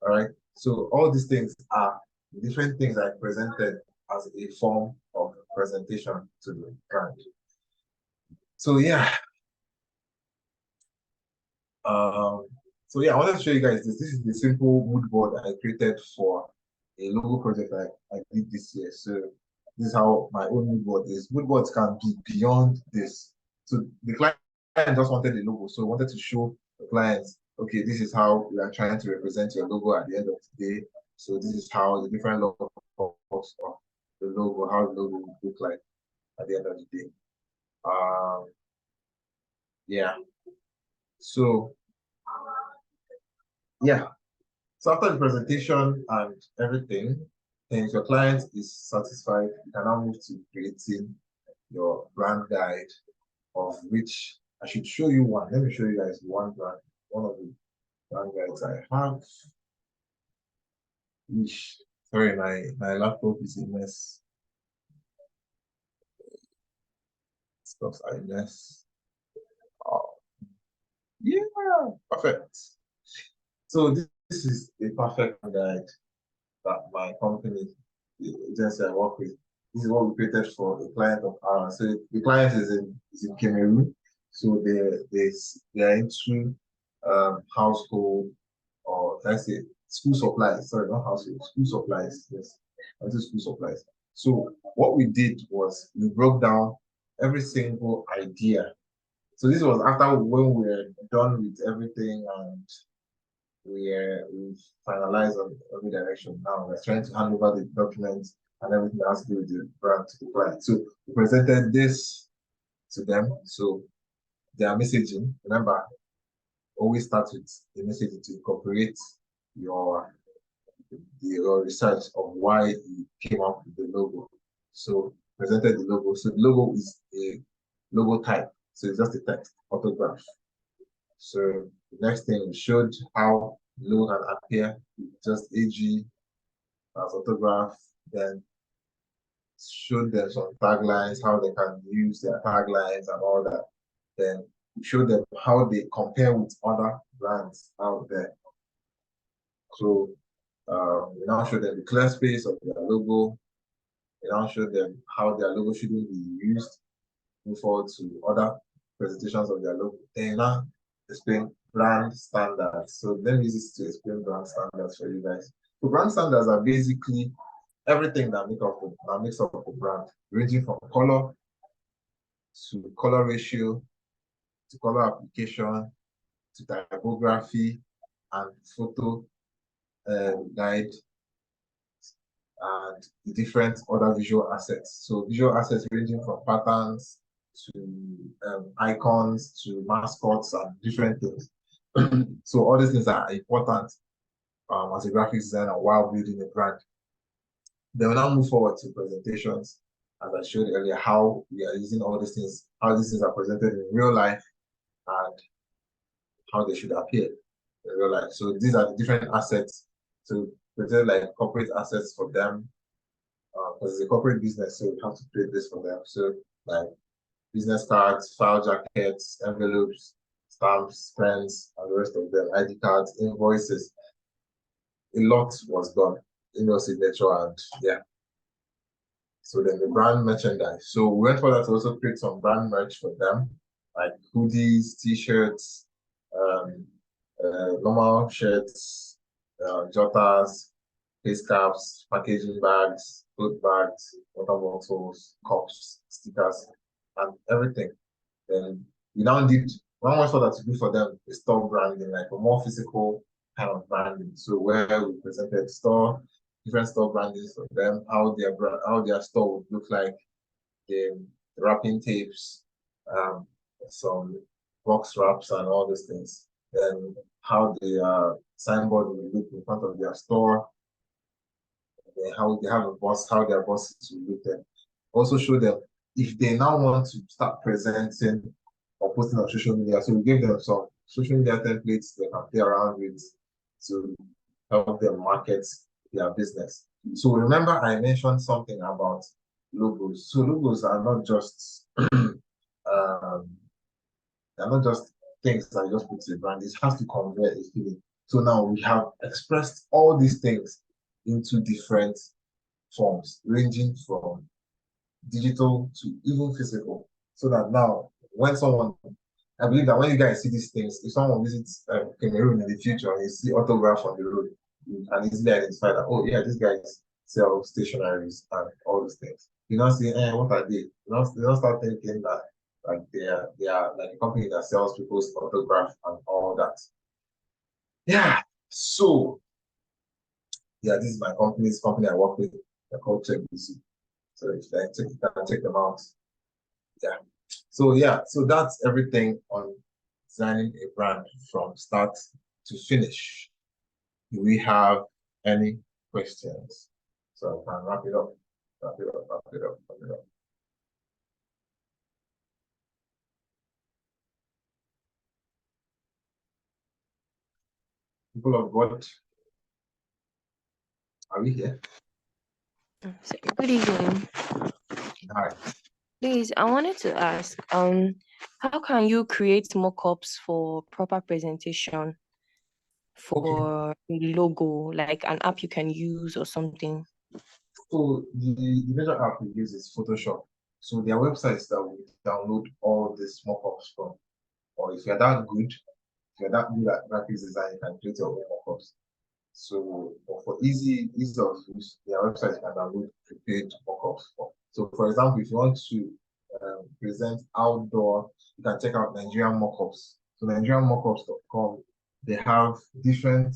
All right. So all these things are different things I presented as a form of presentation to the brand. So yeah. So yeah, I wanted to show you guys this. This is the simple mood board I created for a logo project I did this year. So this is how my own mood board is. Mood boards can be beyond this. So the client just wanted the logo. So I wanted to show the clients, okay, this is how we are trying to represent your logo at the end of the day. So this is how the different logos of the logo, how the logo will look like at the end of the day. Yeah. So yeah. So after the presentation and everything, and if your client is satisfied, you can now move to creating your brand guide, of which I should show you one. Let me show you guys one of the brand guides I have. Sorry, my laptop is a mess. Stuff's a mess. Oh, yeah, perfect. So this is a perfect guide that my company, the agency I work with, this is what we created for a client of ours. So the client is in Cameroon. So they are into household, or let's say school supplies. Sorry, not household, school supplies. Yes, into school supplies. So what we did was we broke down every single idea. So this was after when we were done with everything and we've finalized on every direction. Now we're trying to hand over the documents and everything that has to do with the brand to the client. So we presented this to them. So their messaging, remember, always start with the messaging to incorporate your research of why you came up with the logo. So presented the logo. So the logo is a logo type. So it's just a text, autograph. So the next thing we showed how the logo can appear with just AG as autograph, then showed them some taglines, how they can use their taglines and all that. Then we showed them how they compare with other brands out there. So we now show them the clear space of their logo. We now show them how their logo shouldn't be used. Move forward to other presentations of their logo. Then now explain brand standards. So let me use this to explain brand standards for you guys. So brand standards are basically everything that makes up a brand, ranging from color to color ratio to color application to typography and photo guide and the different other visual assets. So visual assets ranging from patterns to icons to mascots and different things. So all these things are important as a graphic designer while building a brand. Then we'll now move forward to presentations, as I showed earlier, how we are using all these things, how these things are presented in real life, and how they should appear in real life. So these are the different assets. So they're like corporate assets for them, because it's a corporate business, so you have to create this for them. So like business cards, file jackets, envelopes, stamps, pens, and the rest of them, ID cards, invoices. A lot was done, email signature, and yeah. So then the brand merchandise. So we went for that to also create some brand merch for them, like hoodies, t-shirts, normal shirts, jotters, face caps, packaging bags, tote bags, water bottles, cups, stickers, and everything. Then we now did one more that to do for them is store branding, like a more physical kind of branding. So where we presented different store brandings for them, how their store would look like, the wrapping tapes, some box wraps and all these things. Then how the signboard will look in front of their store, how they have a boss, how their bosses will look there. Also show them if they now want to start presenting or posting on social media. So we gave them some social media templates they can play around with to help them market their business. So remember I mentioned something about logos. So logos are not just they're not just things that you just put to a brand. It has to convey a feeling. So now we have expressed all these things into different forms, ranging from digital to even physical. So that now, I believe that when you guys see these things, if someone visits Cameroon in the future and you see autograph on the road, you can easily identify that, oh yeah, these guys sell stationaries and all these things. You don't see, what are they? You don't start thinking that like they are like a company that sells people's autograph and all that. Yeah. So yeah, this is my company I work with. They're called CheckBC. So if you can check them out. Yeah. So that's everything on designing a brand from start to finish. Do we have any questions? So I can wrap it up. Wrap it up, wrap it up, wrap it up. People of God, are we here? Good evening. Hi. Please, I wanted to ask, how can you create mock-ups for proper presentation for a logo, like an app you can use or something? So the major app we use is Photoshop. So there are websites that we download all these mock-ups from. Or if you're that good, if you're that good at graphics design, you can create your own mock-ups. So for ease of use, there are websites you can download prepared mock-ups for. So for example, if you want to present outdoor, you can check out Nigerian Mockups. So NigerianMockups.com, they have different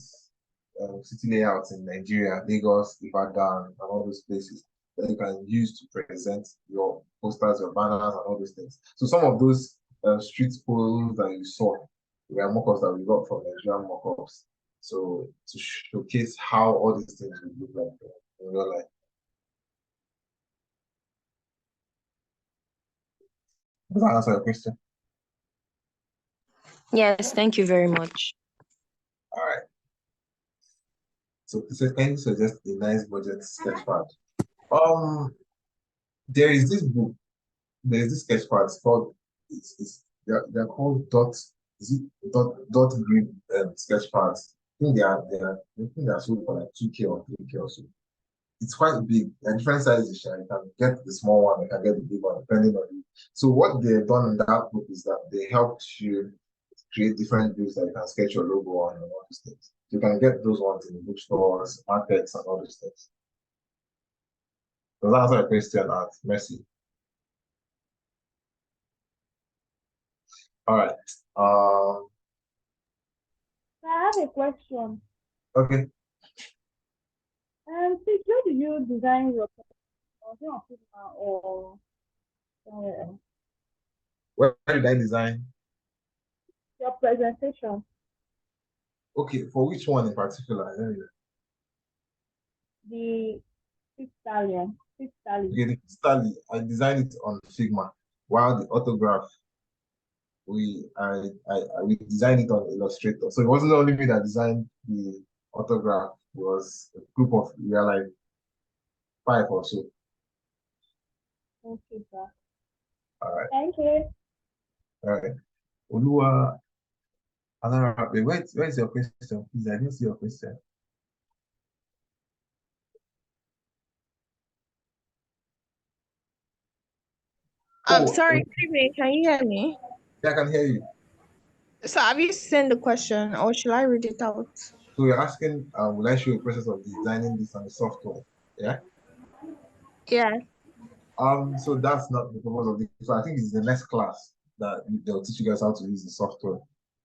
city layouts in Nigeria, Lagos, Ibadan, and all those places that you can use to present your posters, your banners, and all those things. So some of those street poles that you saw were mock-ups that we got from Nigerian Mockups. So to showcase how all these things would look like in real life. Does that answer your question? Yes, thank you very much. All right. So can you suggest a nice budget sketch pad? There is this book. There is this sketch pad. It's called. They're called dot. Is it dot grid sketch pads? I think they are sold for like 2K or 3K or so. It's quite big. There are different sizes. You can get the small one. You can get the big one, depending on you. So what they've done in that book is that they helped you create different views that you can sketch your logo on and all these things. You can get those ones in bookstores, markets, and all these things. Does that answer your question, Mercy? All right. I have a question. Okay. Please, where do you design your or Where did I design? your presentation? Okay, for which one in particular? The Fifth Stallion. Okay, the Stally, I designed it on Figma, while the autograph we designed it on Illustrator. So it wasn't only me that designed the autograph. It was a group of, we are like 5 or so. Okay, sir. All right. Thank you. All right. Olua, where's your question? Please, I didn't see your question. Sorry, good evening. Can you hear me? Yeah, I can hear you. So have you sent the question or shall I read it out? So you're asking, will I show a process of designing this on the software? Yeah. Yeah. So that's not the purpose of this. So I think it's the next class that they'll teach you guys how to use the software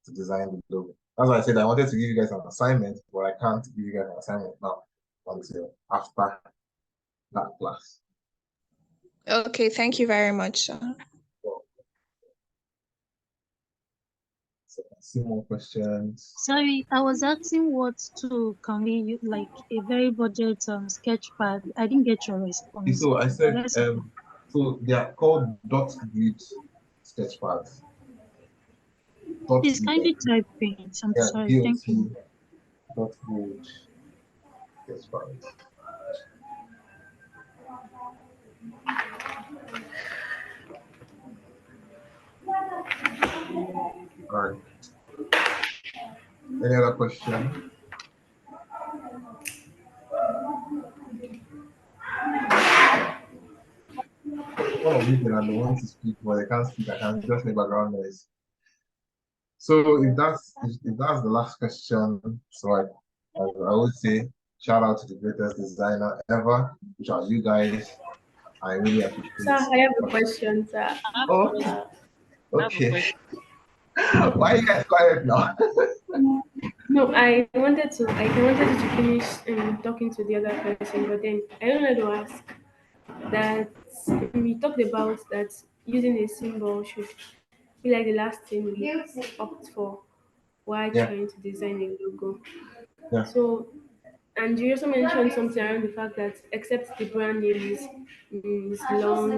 to design the logo. That's why I said I wanted to give you guys an assignment, but I can't give you guys an assignment now until after that class. Okay, thank you very much, sir. So see more questions. Sorry, I was asking what tool can we use, like a very budget sketch pad. I didn't get your response. So I said, Yes. so they are called dot grid sketch pads. Please kindly type it. I'm sorry. Thank you. Dot grid sketch pads. All right. Any other question? All of you can want to speak, but they can't speak. I can just make background noise. So if that's the last question, so I would say shout out to the greatest designer ever, which are you guys. I really appreciate it. Sir, I have a question, sir. Oh, okay. Why are you guys quiet now? No, I wanted you to finish talking to the other person, but then I wanted to ask that we talked about that using a symbol should be like the last thing we opt for while trying to design a logo. Yeah. So, and you also mentioned something around the fact that except the brand name is long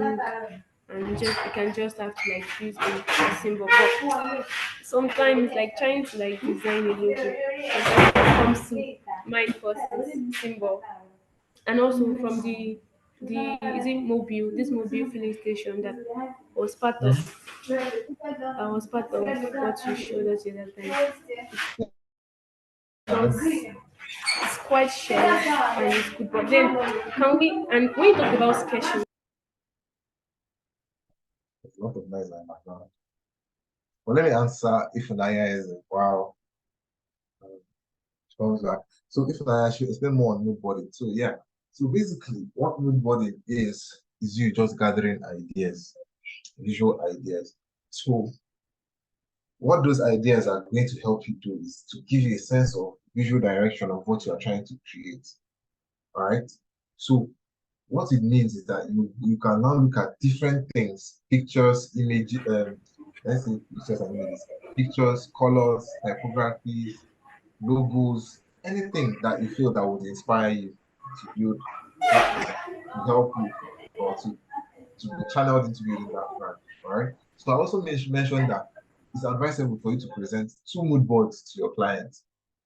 and you can just have to like use a symbol. But sometimes like trying to like design a logo, sometimes what comes to mind first is symbol. And also from the is it mobile, this mobile filling station that was part of what you showed us the other time. It's quite shared and it's good. But then can we, and when you talk about sketching, There's a lot of noise in my background. Well, let me answer if Naya is wow. So if I should explain more on mood boarding. So yeah. So basically what mood boarding is you just gathering ideas, visual ideas. So what those ideas are going to help you do is to give you a sense of visual direction of what you are trying to create. All right. So what it means is that you can now look at different things, pictures, images, let's say pictures and images, pictures, colors, typographies, logos, anything that you feel that would inspire you to build, to help you, or to be channeled into building that brand. All right. So I also mentioned that it's advisable for you to present 2 mood boards to your clients.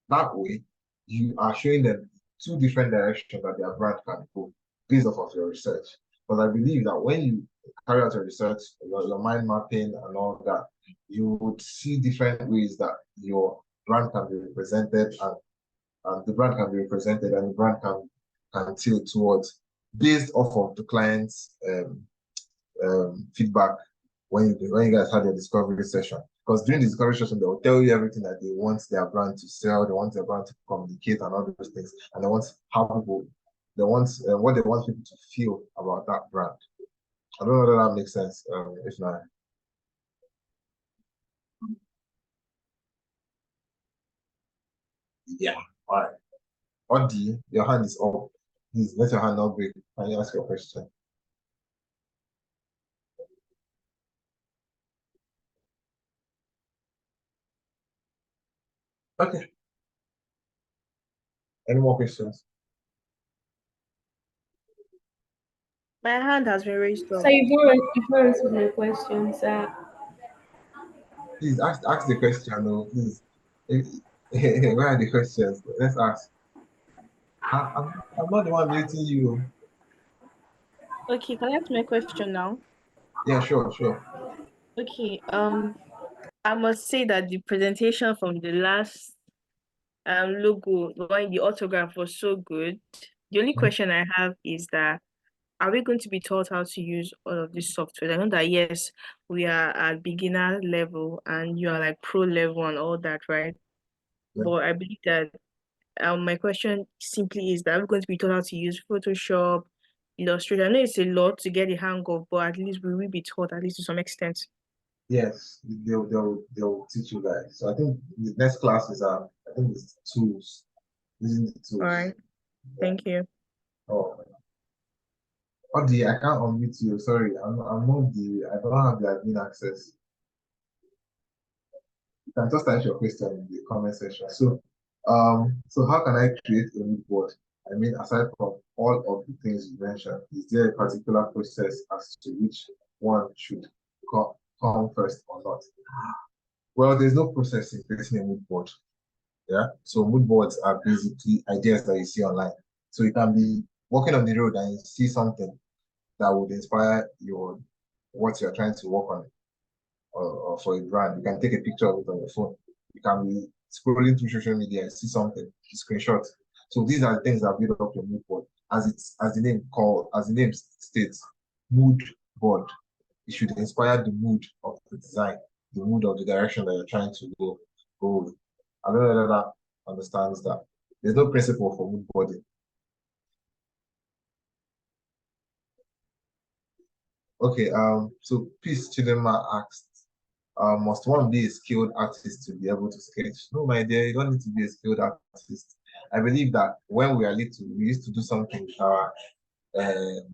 That way, you are showing them 2 different directions that their brand can go based off of your research. But I believe that when you carry out your research, your mind mapping and all that, you would see different ways that your brand can be represented and the brand can be represented and the brand can tilt towards based off of the client's feedback when you guys had your discovery session. Because during the discovery session, they'll tell you everything that they want their brand to sell, they want their brand to communicate and all those things, and they want how people, they want what they want people to feel about that brand. I don't know whether that makes sense. If not, yeah. All right. Odi, your hand is up. Please let your hand not break. Can you ask your question? Okay. Any more questions? My hand has been raised up. so you've not answered my questions. Please ask the question, no, please. Where are the questions? Let's ask. I'm not the one muting you. Okay, can I ask my question now? Yeah, sure. Okay, I must say that the presentation from the last logo, the one in the autograph was so good. The only Mhm. question I have is that are we going to be taught how to use all of this software? I know that yes, we are at beginner level and you are like pro level and all that, right? Yeah. But I believe that my question simply is that we're going to be taught how to use Photoshop, Illustrator. I know it's a lot to get the hang of, but at least we will be taught at least to some extent. Yes, they'll teach you guys. So I think the next class is I think it's tools, using the All tools. right. Thank you. Oh, Audie, I can't unmute you. Sorry, I'm not I don't have the admin access. You can just type your question in the comment section. So how can I create a mood board? I mean, aside from all of the things you mentioned, is there a particular process as to which one should come first or not? Well, there's no process in creating a mood board. Yeah. So mood boards are basically ideas that you see online. So you can be walking on the road and you see something that would inspire your what you're trying to work on or for a brand. You can take a picture of it on your phone. You can be scrolling through social media and see something, screenshot. So these are the things that build up your mood board. As the name states, mood board. It should inspire the mood of the design, the mood of the direction that you're trying to go with. I don't know whether that understands that. There's no principle for mood boarding. Okay, so Peace Chidema asked, must one be a skilled artist to be able to sketch? No, my dear, you don't need to be a skilled artist. I believe that when we are little, we used to do something with our um,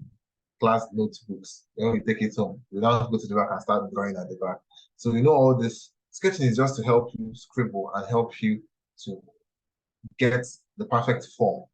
class notebooks. When we take it home, we now go to the back and start drawing at the back. So you know all this sketching is just to help you scribble and help you to get the perfect form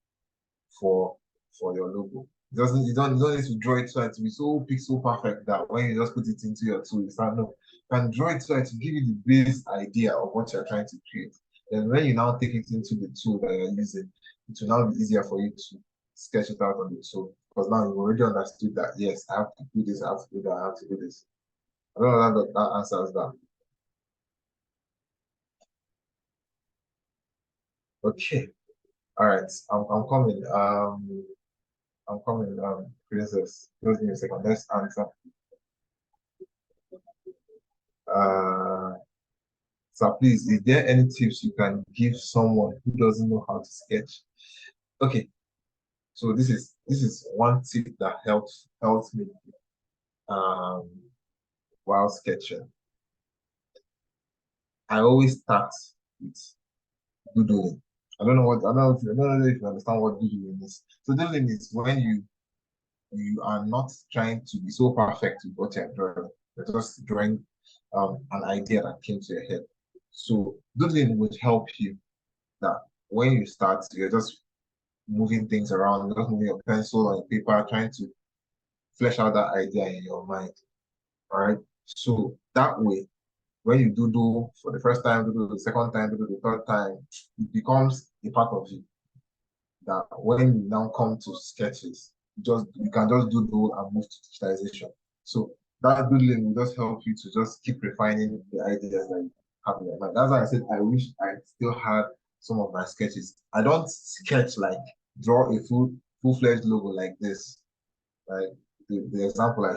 for your logo. You don't need to draw it so it to be so pixel perfect that when you just put it into your tool, you start no. You can draw it so to give you the base idea of what you're trying to create. Then when you now take it into the tool that you're using, it will now be easier for you to sketch it out on the tool. Because now you've already understood that yes, I have to do this, I have to do that, I have to do this. I don't know that answers that. Okay. All right. I'm coming. I'm coming, Princess. Just give me a second. Let's answer. So please, is there any tips you can give someone who doesn't know how to sketch? Okay, so this is one tip that helps me um while sketching. I always start with doodling. I don't know if you understand what doodling is. So doodling is when you are not trying to be so perfect with what you're drawing. You're just drawing an idea that came to your head. So doodling would help you that when you start, you're just moving things around, just moving your pencil on paper, trying to flesh out that idea in your mind. All right. So that way, when you do for the first time, do the second time, do the third time, it becomes a part of you. That when you now come to sketches, you can just doodle and move to digitization. So that doodling will just help you to just keep refining the ideas that you have in your mind. That's why I said I wish I still had some of my sketches. I don't sketch like draw a full-fledged logo like this. Like the example I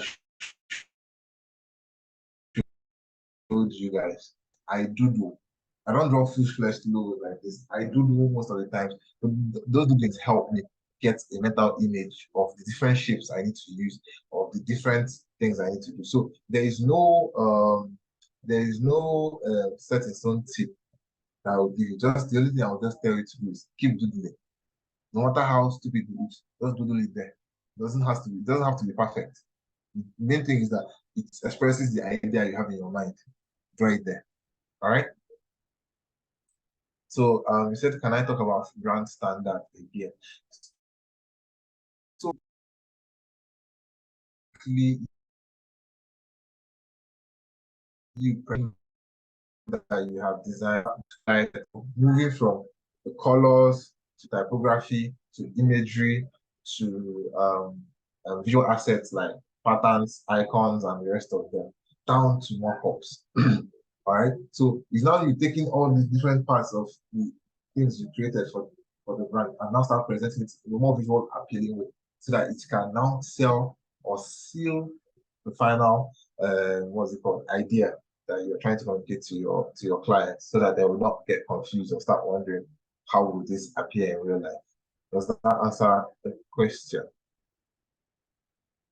showed you guys. I doodle. I don't draw full-fledged logos like this. I doodle most of the time. But those doodlings help me get a mental image of the different shapes I need to use, of the different things I need to do. So there is no set in stone tip that I will give you. Just the only thing I will just tell you to do is keep doodling. No matter how stupid it is, just doodle it there. It doesn't have to be perfect. The main thing is that it expresses the idea you have in your mind. Draw it there. All right. So you said, can I talk about brand standard again? So you that you have designed, like moving from the colors to typography to imagery to visual assets like patterns, icons, and the rest of them, down to mockups. All right. So it's now you taking all these different parts of the things you created for the brand and now start presenting it in a more visual appealing way so that it can now sell or seal the final what's it called idea that you're trying to communicate to your clients so that they will not get confused or start wondering how will this appear in real life. Does that answer the question?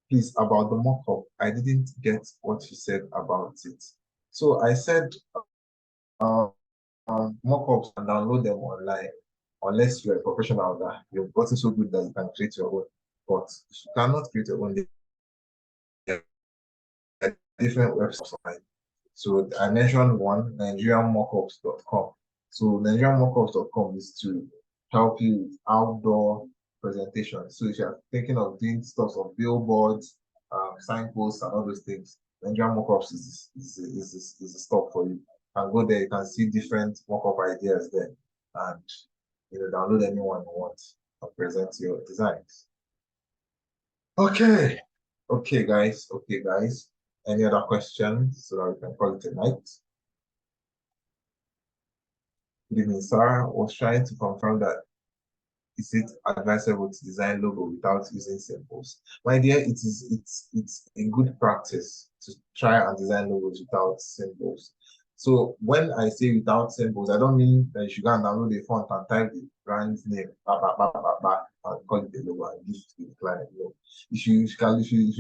Please, about the mock-up, I didn't get what you said about it. So I said mock-ups and download them online unless you're a professional that you've gotten so good that you can create your own. But if you cannot create your own, there are different websites online. So I mentioned one, NigerianMockups.com. So NigerianMockups.com is to help you with outdoor presentations. So if you're thinking of doing stuff on billboards, signposts, and all those things, Nigerian Mockups is a stop for you. And go there, you can see different mock-up ideas there, and download anyone you want and present your designs. Okay, guys. Any other questions so that we can call it a night? Good evening, sir. I was trying to confirm that is it advisable to design logo without using symbols? My dear, it's a good practice to try and design logos without symbols. So when I say without symbols, I don't mean that you should go and download a font and type the brand's name, and call it a logo and give it to the client. No. If you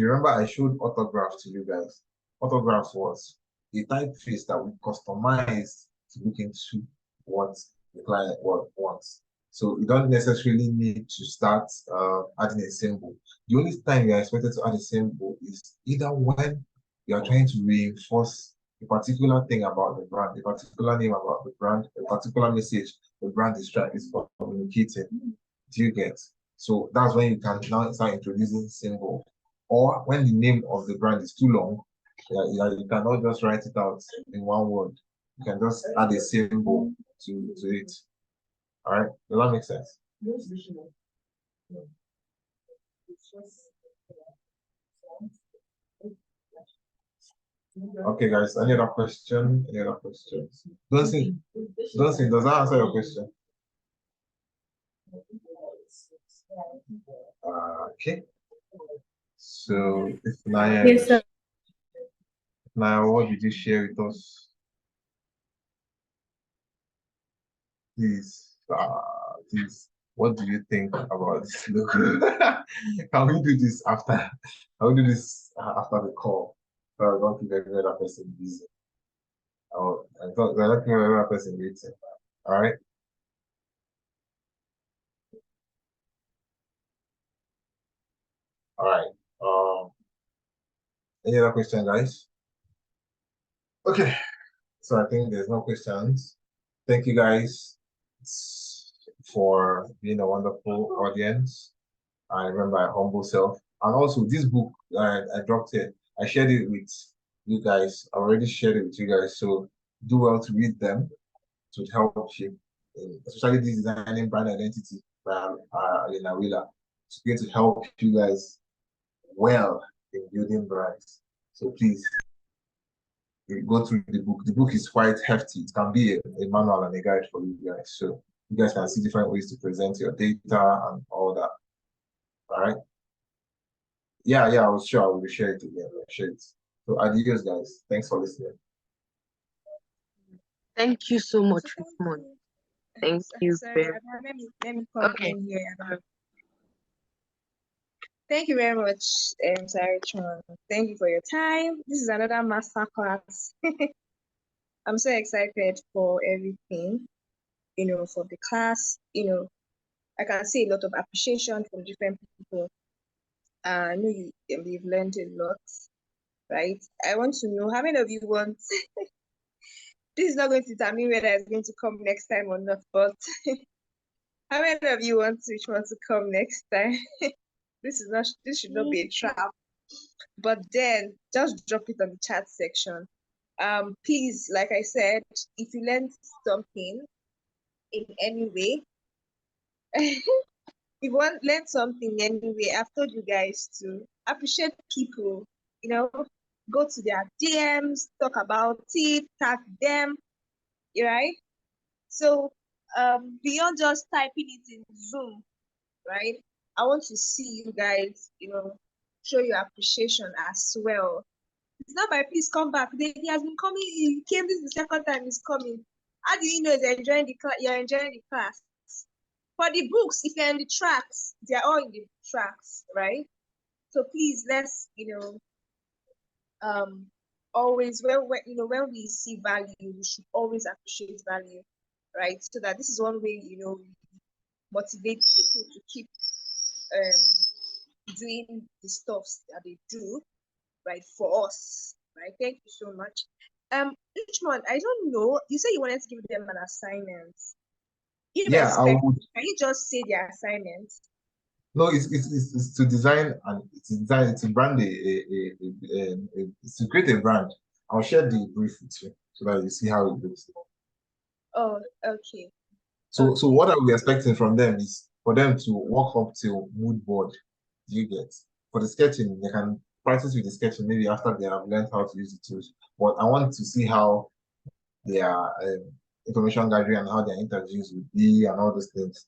remember, I showed autograph to you guys. Autograph was a typeface that we customized to look into what the client wants. So you don't necessarily need to start adding a symbol. The only time you're expected to add a symbol is either when you're trying to reinforce a particular thing about the brand, a particular name about the brand, a particular message the brand is communicating. Do you get? So that's when you can now start introducing symbols. Or when the name of the brand is too long, you cannot just write it out in one word. You can just add a symbol to it. All right, does that make sense? Okay, guys, any other question? Any other questions? Don't think, does that answer your question? Okay. So, if Naya, Yes, sir. Naya, what did you share with us? Please, what do you think about this logo? Can we do this after? Can we do this after the call? So I don't keep every other person busy. Oh, I don't keep every other person waiting. All right. All right. Any other question, guys? Okay. So I think there's no questions. Thank you guys for being a wonderful audience. I remember my humble self. And also this book, I dropped it. I shared it with you guys. I already shared it with you guys. So do well to read them to help you, especially this designing brand identity by Elena Wheeler. It's going to help you guys well in building brands. So please go through the book. The book is quite hefty. It can be a manual and a guide for you guys. So you guys can see different ways to present your data and all that. All right. Yeah, I was sure I will share it again. Share it. So adios, guys. Thanks for listening. Thank you so much, Richmond. Thank you Sorry, very let me come in here. Thank you very much, Sir Richmond. Thank you for your time. This is another master class. I'm so excited for everything, for the class. I can see a lot of appreciation from different people. I know you've learned a lot, right? I want to know how many of you want. This is not going to determine whether it's going to come next time or not, but how many of you want to come next time? This should not be a trap. But then just drop it on the chat section. Please, like I said, if you learned something in any way, if you want learn something anyway, I've told you guys to appreciate people, go to their DMs, talk about it, tag them, right? So beyond just typing it in Zoom, right? I want to see you guys, show your appreciation as well. It's not by please come back. He has been coming, he came, this is the second time he's coming. How do you know he's enjoying the class? You're enjoying the class. For the books, if you're in the tracks, they're all in the tracks, right? So please, let's, always when we see value, we should always appreciate value, right? So that this is one way, motivate people to keep doing the stuff that they do, right, for us, right? Thank you so much. Richmond, I don't know. You said you wanted to give them an assignment. Yeah, I would. Can you just say their assignment? No, it's to design and it's to brand it's to create a brand. I'll share the brief with you so that you see how it looks. Oh, okay. So what are we expecting from them is for them to walk up to mood board. Do you get? For the sketching, they can practice with the sketching maybe after they have learned how to use the tools. But I want to see how their information gathering and how their interviews would be and all those things.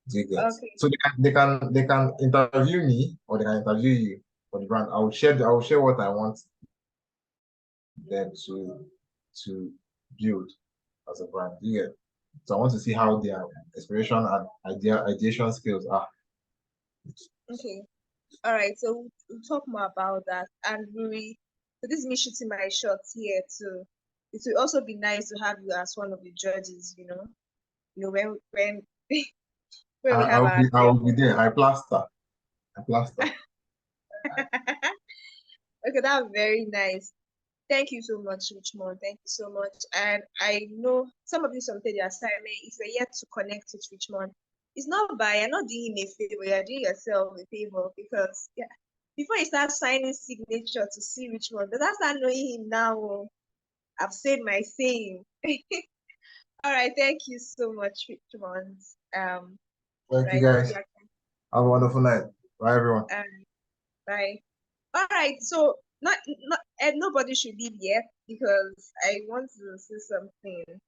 Do you get? Okay. So they can interview me or they can interview you for the brand. I will share what I want them to build as a brand. Do you get? So I want to see how their inspiration and ideation skills are. Okay. All right. So we'll talk more about that. And so this is me shooting my shots here too. It will also be nice to have you as one of the judges, when when we have our I will be there. I plaster. Okay, that's very nice. Thank you so much, Richmond. Thank you so much. And I know some of you submitted your assignment. If you're yet to connect with Richmond, it's not you're not doing him a favor, you're doing yourself a favor because before you start signing signature to see Richmond, but that's not knowing him now. I've said my saying. All right, thank you so much, Richmond. Thank you guys. Have a wonderful night. Bye everyone. Bye. All right, so nobody should leave yet because I want to say something.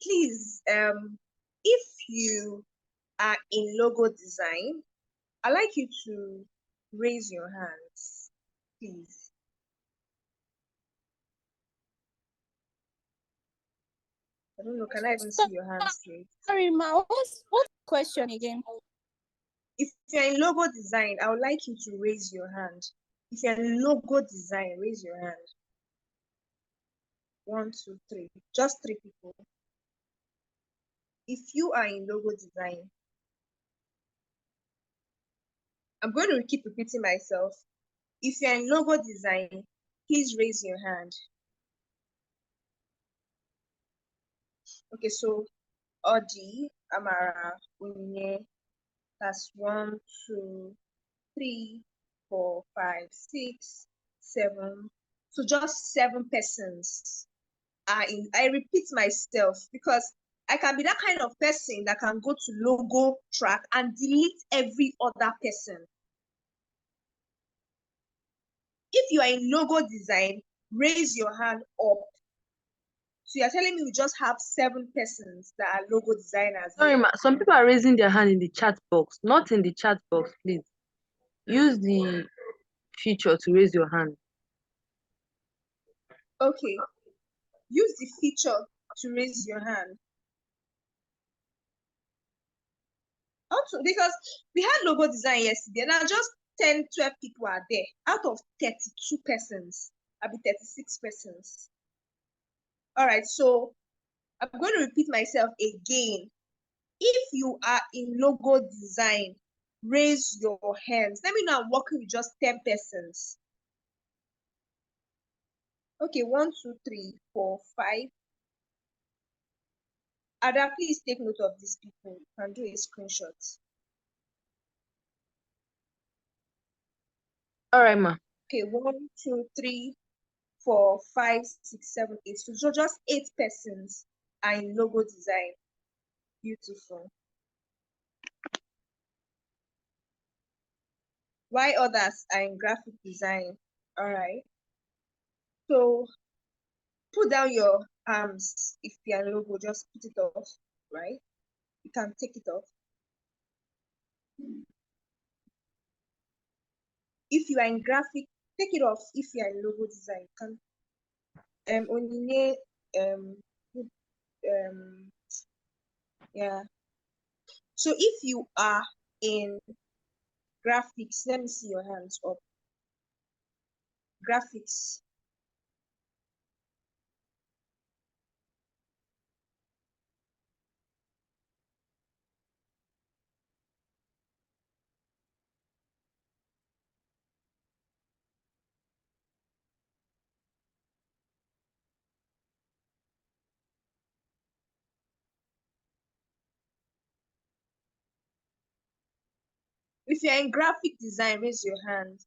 Please, if you are in logo design, I'd like you to raise your hands, please. I don't know, can I even see your hands straight? Sorry, Ma, what's the question again? If you're in logo design, I would like you to raise your hand. If you're in logo design, raise your hand. 1, 2, 3. Just 3 people. If you are in logo design, I'm going to keep repeating myself. If you're in logo design, please raise your hand. Okay, so Odi, Amara, Unye, that's 1, 2, 3, 4, 5, 6, 7. So just 7 persons are in. I repeat myself because I can be that kind of person that can go to logo track and delete every other person. If you are in logo design, raise your hand up. So you're telling me we just have 7 persons that are logo designers. Sorry, ma. Some people are raising their hand in the chat box. Not in the chat box, please. Use the feature to raise your hand. Okay. Use the feature to raise your hand. Also, because we had logo design yesterday, now just 10, 12 people are there out of 32 persons. I'll be 36 persons. All right, so I'm going to repeat myself again. If you are in logo design, raise your hands. Let me know I'm working with just 10 persons. Okay, 1, 2, 3, 4, 5. Ada, please take note of these people. You can do a screenshot. All right, ma. Okay, 1, 2, 3, 4, 5, 6, 7, 8. So just 8 persons are in logo design. Beautiful. Why others are in graphic design? All right. So put down your arms. If you're in logo, just put it off, right? You can take it off. If you are in graphic, take it off. If you are in logo design, you can Onine, yeah. So if you are in graphics, let me see your hands up. Graphics. If you're in graphic design, raise your hand.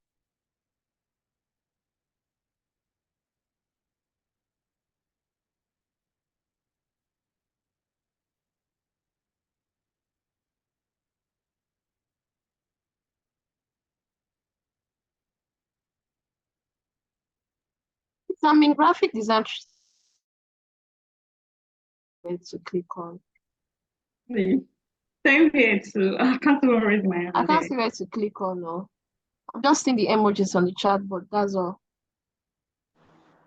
I'm in graphic design. Where to click on? Same here too. I can't even raise my hand. I can't see where to click on. No, I'm just seeing the emojis on the chat, but that's all.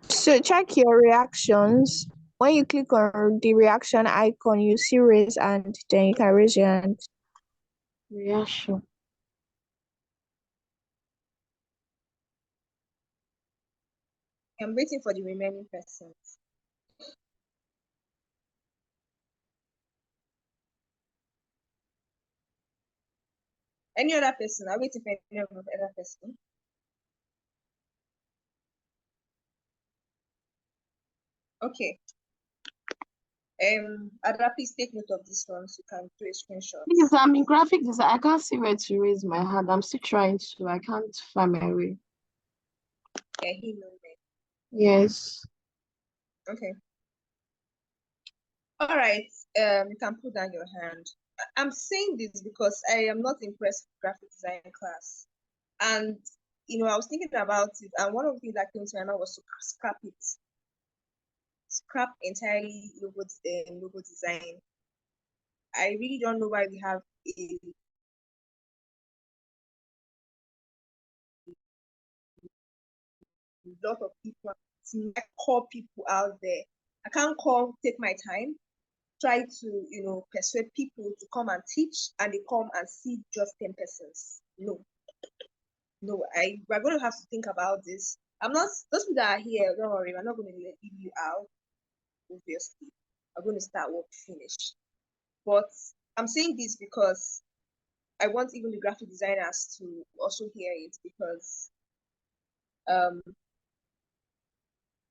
So check your reactions. When you click on the reaction icon, you see raise hand, then you can raise your hand. Reaction. I'm waiting for the remaining persons. Any other person? I'm waiting for any other person. Okay. Ada, please take note of this one so you can do a screenshot. Because I'm in graphic design, I can't see where to raise my hand. I'm still trying to. I can't find my way. Yeah, he knows me. Yes. Okay. All right. You can put down your hand. I'm saying this because I am not impressed with graphic design class, and I was thinking about it, and one of the things that came to my mind was to scrap it. Scrap entirely logo design. I really don't know why we have a lot of people, call people out there. I can't take my time, try to, persuade people to come and teach, and they come and see just 10 persons. No, we're going to have to think about this. Those people that are here, don't worry, we're not going to leave you out, obviously. We're going to start what we finish. But I'm saying this because I want even the graphic designers to also hear it, because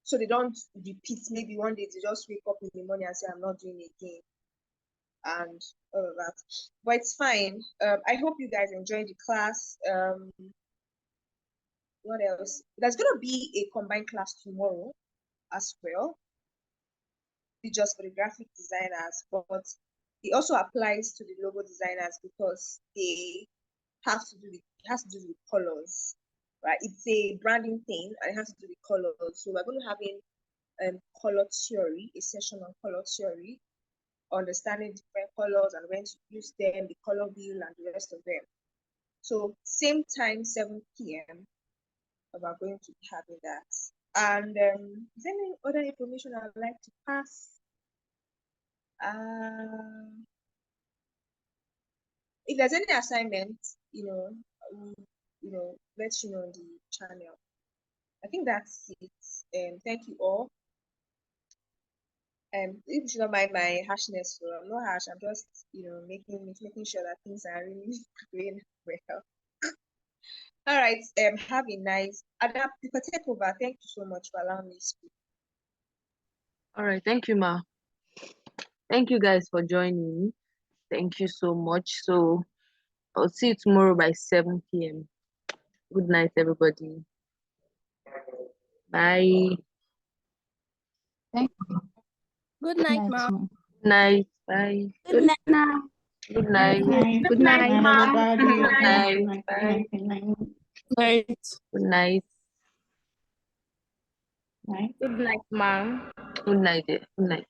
so they don't repeat. Maybe one day they just wake up in the morning and say, I'm not doing it again, and all of that. But it's fine. I hope you guys enjoyed the class. What else? There's gonna be a combined class tomorrow as well, just for the graphic designers, but it also applies to the logo designers because they have to do with colors, right? It's a branding thing and it has to do with colors. So we're going to have color theory, a session on color theory, understanding different colors and when to use them, the color wheel and the rest of them. So same time, 7 p.m. we're going to be having that. And is there any other information I would like to pass? If there's any assignment, let you know on the channel. I think that's it. Thank you all. If you should not mind my harshness, so I'm not harsh. I'm just, making sure that things are really going well. All right. Have a nice take over. Thank you so much for allowing me to speak. All right. Thank you, Ma. Thank you guys for joining. Thank you so much. So I'll see you tomorrow by 7 p.m. Good night, everybody. Bye. Thank Good Good night, night, ma. ma. Night. Bye. Good night. Good Good night. night. Good night, Night, ma. everybody. Good Good night. night. Good Bye. night. Good night. Night. Good night. Night. Good night, ma. Good night. Good night.